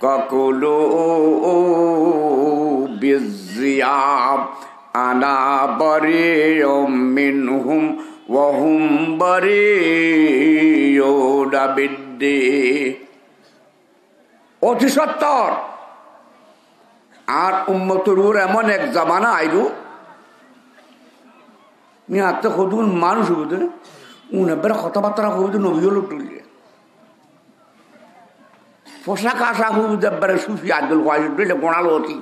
কাকুলুবিজ জিয়াব আনা বারিউম মিনহুম ওয়া হুম বারিউনা বিদ্দি অতি সত্তর আর উম্মতর এমন এক জামানা আইরু আত্ম কদুন মানুষ হইতে উনাবের কথাবার্তা হইতে নবী হল টুলিয়ে পোশাক আশা হইতে একবারে সুফি আদুল হইলে গোনালো অতি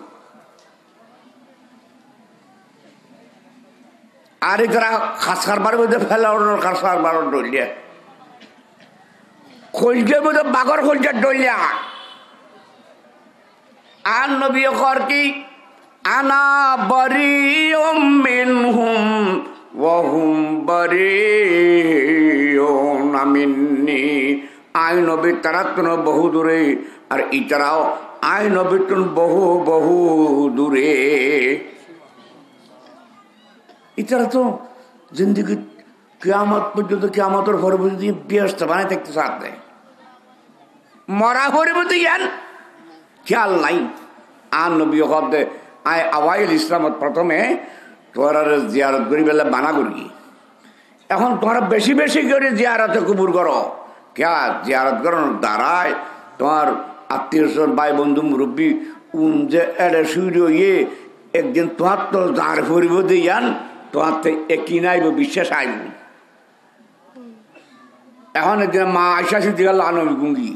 আর যারা খাসার বার মধ্যে ফেলা খাসার বার ডলিয়া খোলজের মধ্যে বাগর খোলজার ডলিয়া আর নবী কর কি আনা বারিউম মিনহুম ওয়া হুম বারিউন মিন্নি আই নবী তারা তো বহু দূরে আর ইতারাও আই নবী তুন বহু বহু দূরে ইতারা তো জিন্দগি কিয়ামত পর্যন্ত কিয়ামতের ঘরে পর্যন্ত ব্যস্ত বানায় থাকতে সাথে মরা ঘরে মধ্যে জ্ঞান খেয়াল নাই আর নবী শব্দে আয় আওয়াইল ইসলামত প্রথমে তোরা জিয়ারত করি বেলা বানা করি এখন তোমরা বেশি বেশি করে জিয়ারতে কবুর করো ক্যা জিয়ারত করানোর দ্বারায় তোমার আত্মীয় স্বজন ভাই বন্ধু মুরব্বী যে এড়ে সুইর ইয়ে একদিন তোমার তো দাঁড় করিব দিয়ান তোমার তো একই নাইব বিশ্বাস আইব এখন একদিন মা আয়সা সিদ্দিকা লানবি গুঙ্গি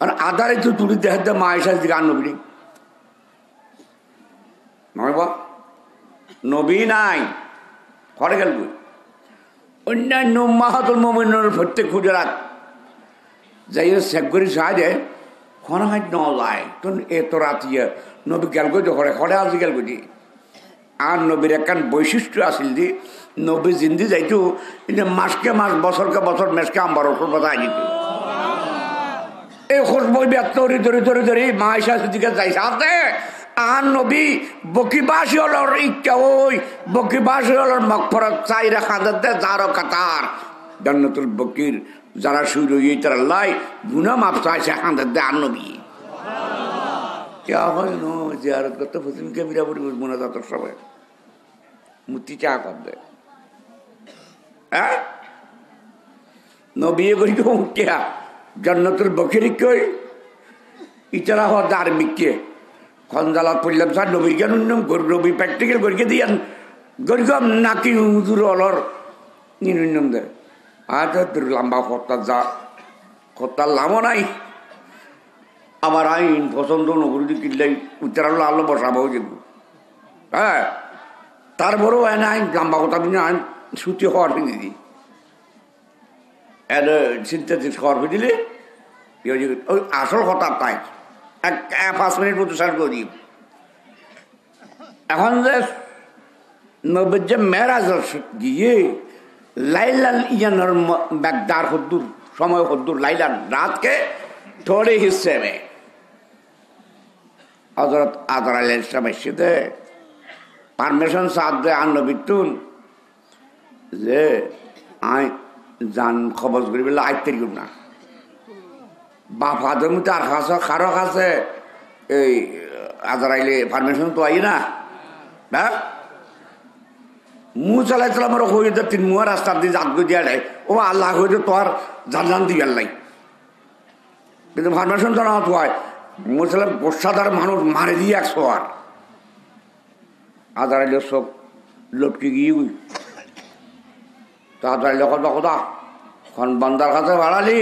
আর আধারে তো তুলি দেখতে মা আয়সা সিদ্দিকা আনবি নয় বা নবী নাই ঘরে গেল অন্যান্য মাহাতুল মোমিনের প্রত্যেক খুঁজে যাই শেখ করি সাহায্যে খনা হাই নলায় তখন এত রাত ইয়ে নবী গেল গো ঘরে ঘরে আজি গেল গি আর নবীর একখান বৈশিষ্ট্য আসিল দি নবী জিন্দি যাইতো কিন্তু মাসকে মাস বছরকে বছর মেসকে আমার ওষুধ বাধা দিত এই খোঁজ বই ব্যক্ত ধরে মা আয়সা সিদ্দিকা যাই সাথে আর নবী বকিবাসী হলর ইচ্ছা ওই বকিবাসী হলর মগফরত চাই রেখা দে যারো কাতার জান্নাতুল বকির যারা শুরু হয়ে তারা লাই গুনা মাপ চাইছে হাঁদের দে আর নবী क्या হয় নো জিয়ারত করতে ফসিল কে মিরা পড়ি মোনাজাতের সবাই মুতি চা কর দে হ্যাঁ নবী করি কেউ কেয়া জান্নাতুল বকির কই ইতারা হওয়া ধার্মিককে খঞ্জালাত পড়লাম স্যার নবীর জ্ঞান নবী প্র্যাকটিক্যাল করিকে দিয়ান গরিগম নাকি হুজুর অলর নির্ণম দেয় আজ লম্বা খত্তা যা খত্তার লামও নাই আমার আইন পছন্দ নগরী কিনলেই উত্তরাল আলো বসাবো যেগুলো হ্যাঁ তারপরেও এনে আইন লম্বা কথা বিনা আইন সুতি হওয়ার ফিরে দিই এর সিনথেটিক হওয়ার ফিরে দিলে ওই আসল হঠাৎ তাই 5 মিনিট মতো সার করে দিই এখন যে নবীর যে মেরাজ গিয়ে লাইলাল ইয়ানোর ব্যাগদার হদ্দুর সময় হদ্দুর লাইলাল রাতকে थोड़े हिस्से में हजरत आदर अलैहिस्सलाम मस्जिदे परमिशन साथ दे आन नबीतुन जे आय जान खबज करी बेला आइते रिउम ना बाप आदम तार खासा खारो खासे ए आदर आइले परमिशन तो आई ना ना मूसा अलैहिस सलाम रो होय दे तीन मुआ रास्ता दी जात गो दिया ओ अल्लाह होय दे तोर জান্নাত দি আল্লাহ কিন্তু পারমিশন তো না হয় মুসলিম গোসাদার মানুষ মারে দিয়ে 100 আর আদার সব লটকে গিয়ে তাড়াতাড়ি কথা খন বান্দার কাছে বাড়ালি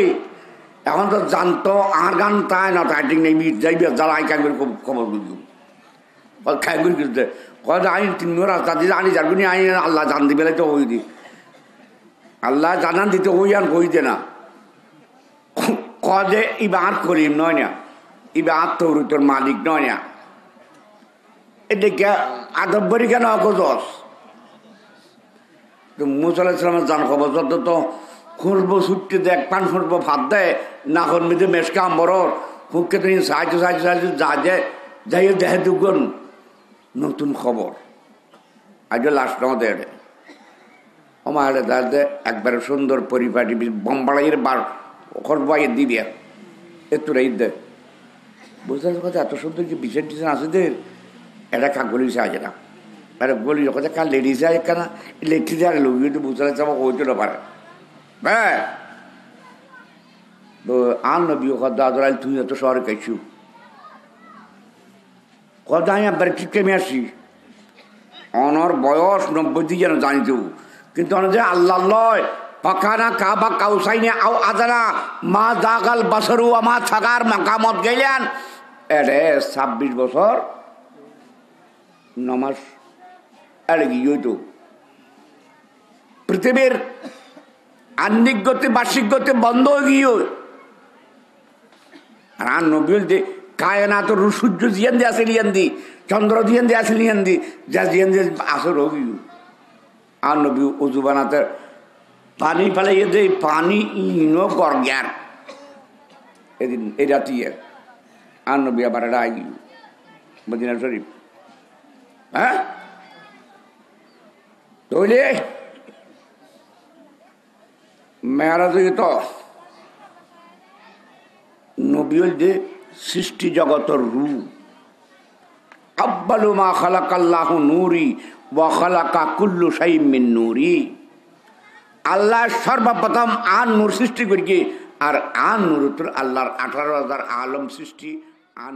এখন তো জানতো আর গান তাই না তাই ঠিক নেই যাইবে জ্বালাই খাই করে খবর বুঝু খাই করে কিনতে কয় আইন 3 রাস্তা দিয়ে আনি যারগুনি আইন আল্লাহ জান দিবে তো ওই দি আল্লাহ জানান দিতে ওই আর কই দে না কদে ইবাদ করিম নয় না ইবাদ তৌরিতর মালিক নয় না এটা আদব্বরি কেন অকজস তো মুসা আলাইহিস সালামের জান খবর যত তো খুলবো ছুটতে দেয় পান খুলবো ভাত দেয় না করমিতে মেসকা আম্বরর খুবকে তুমি সাহায্য যা যায় যাই দেখে দুগুণ নতুন খবর আজ লাস্ট আমাদের আমার দাদা একবারে সুন্দর পরিপাটি বম্বাড়াইয়ের বার খরবাই দিবি একটু রাই দে বুঝতে কথা এত সুন্দর যে বিশেষ ডিজাইন আছে দের এটা কাগলি আছে না আরে গলি কথা কাল লেডিস আছে কেনা ইলেকট্রিক আর লোক কিন্তু বুঝতে চাবো হইতে না পারে হ্যাঁ তো আর নবী দাদরাল তুই এত শহরে গেছু কথা আমি একবার ঠিক কেমে আসি অনর বয়স 90 দিয়ে যেন জানিত কিন্তু অনেক যে আল্লাহ লয় পাকানা কাবা কাউসাইনে আও আদানা মা দাগাল বাসরু আমা থাকার মাকামত গেলেন এরে 26 বছর নমাজ এড়ে গিয়ে তো পৃথিবীর আন্নিক গতি বার্ষিক গতি বন্ধ হয়ে গিয়ে আর নবীল যে কায়নাত সূর্য জিয়ান দিয়ে আসে লিয়ান দি চন্দ্র জিয়ান দিয়ে আসে লিয়ান দি যা জিয়ান দিয়ে আসর হোক আর নবী উজু বানাতে পানি ফেলাইয়ে দে পানি ইনো গর্গ্যার এদিন এই রাতিয়ে আর নবী আবার এটা আই মদিনা শরীফ হ্যাঁ তৈলে মেয়ারাজ তো নবী যে সৃষ্টি জগতর রূপ আব্বালু মা খালাকাল্লাহু নূরি ওয়া খালাকা কুল্লু শাইইন মিন নূরি আল্লাহ সর্বপ্রথম আর নূর সৃষ্টি করি আর নূর আল্লাহর 18,000 আলম সৃষ্টি আর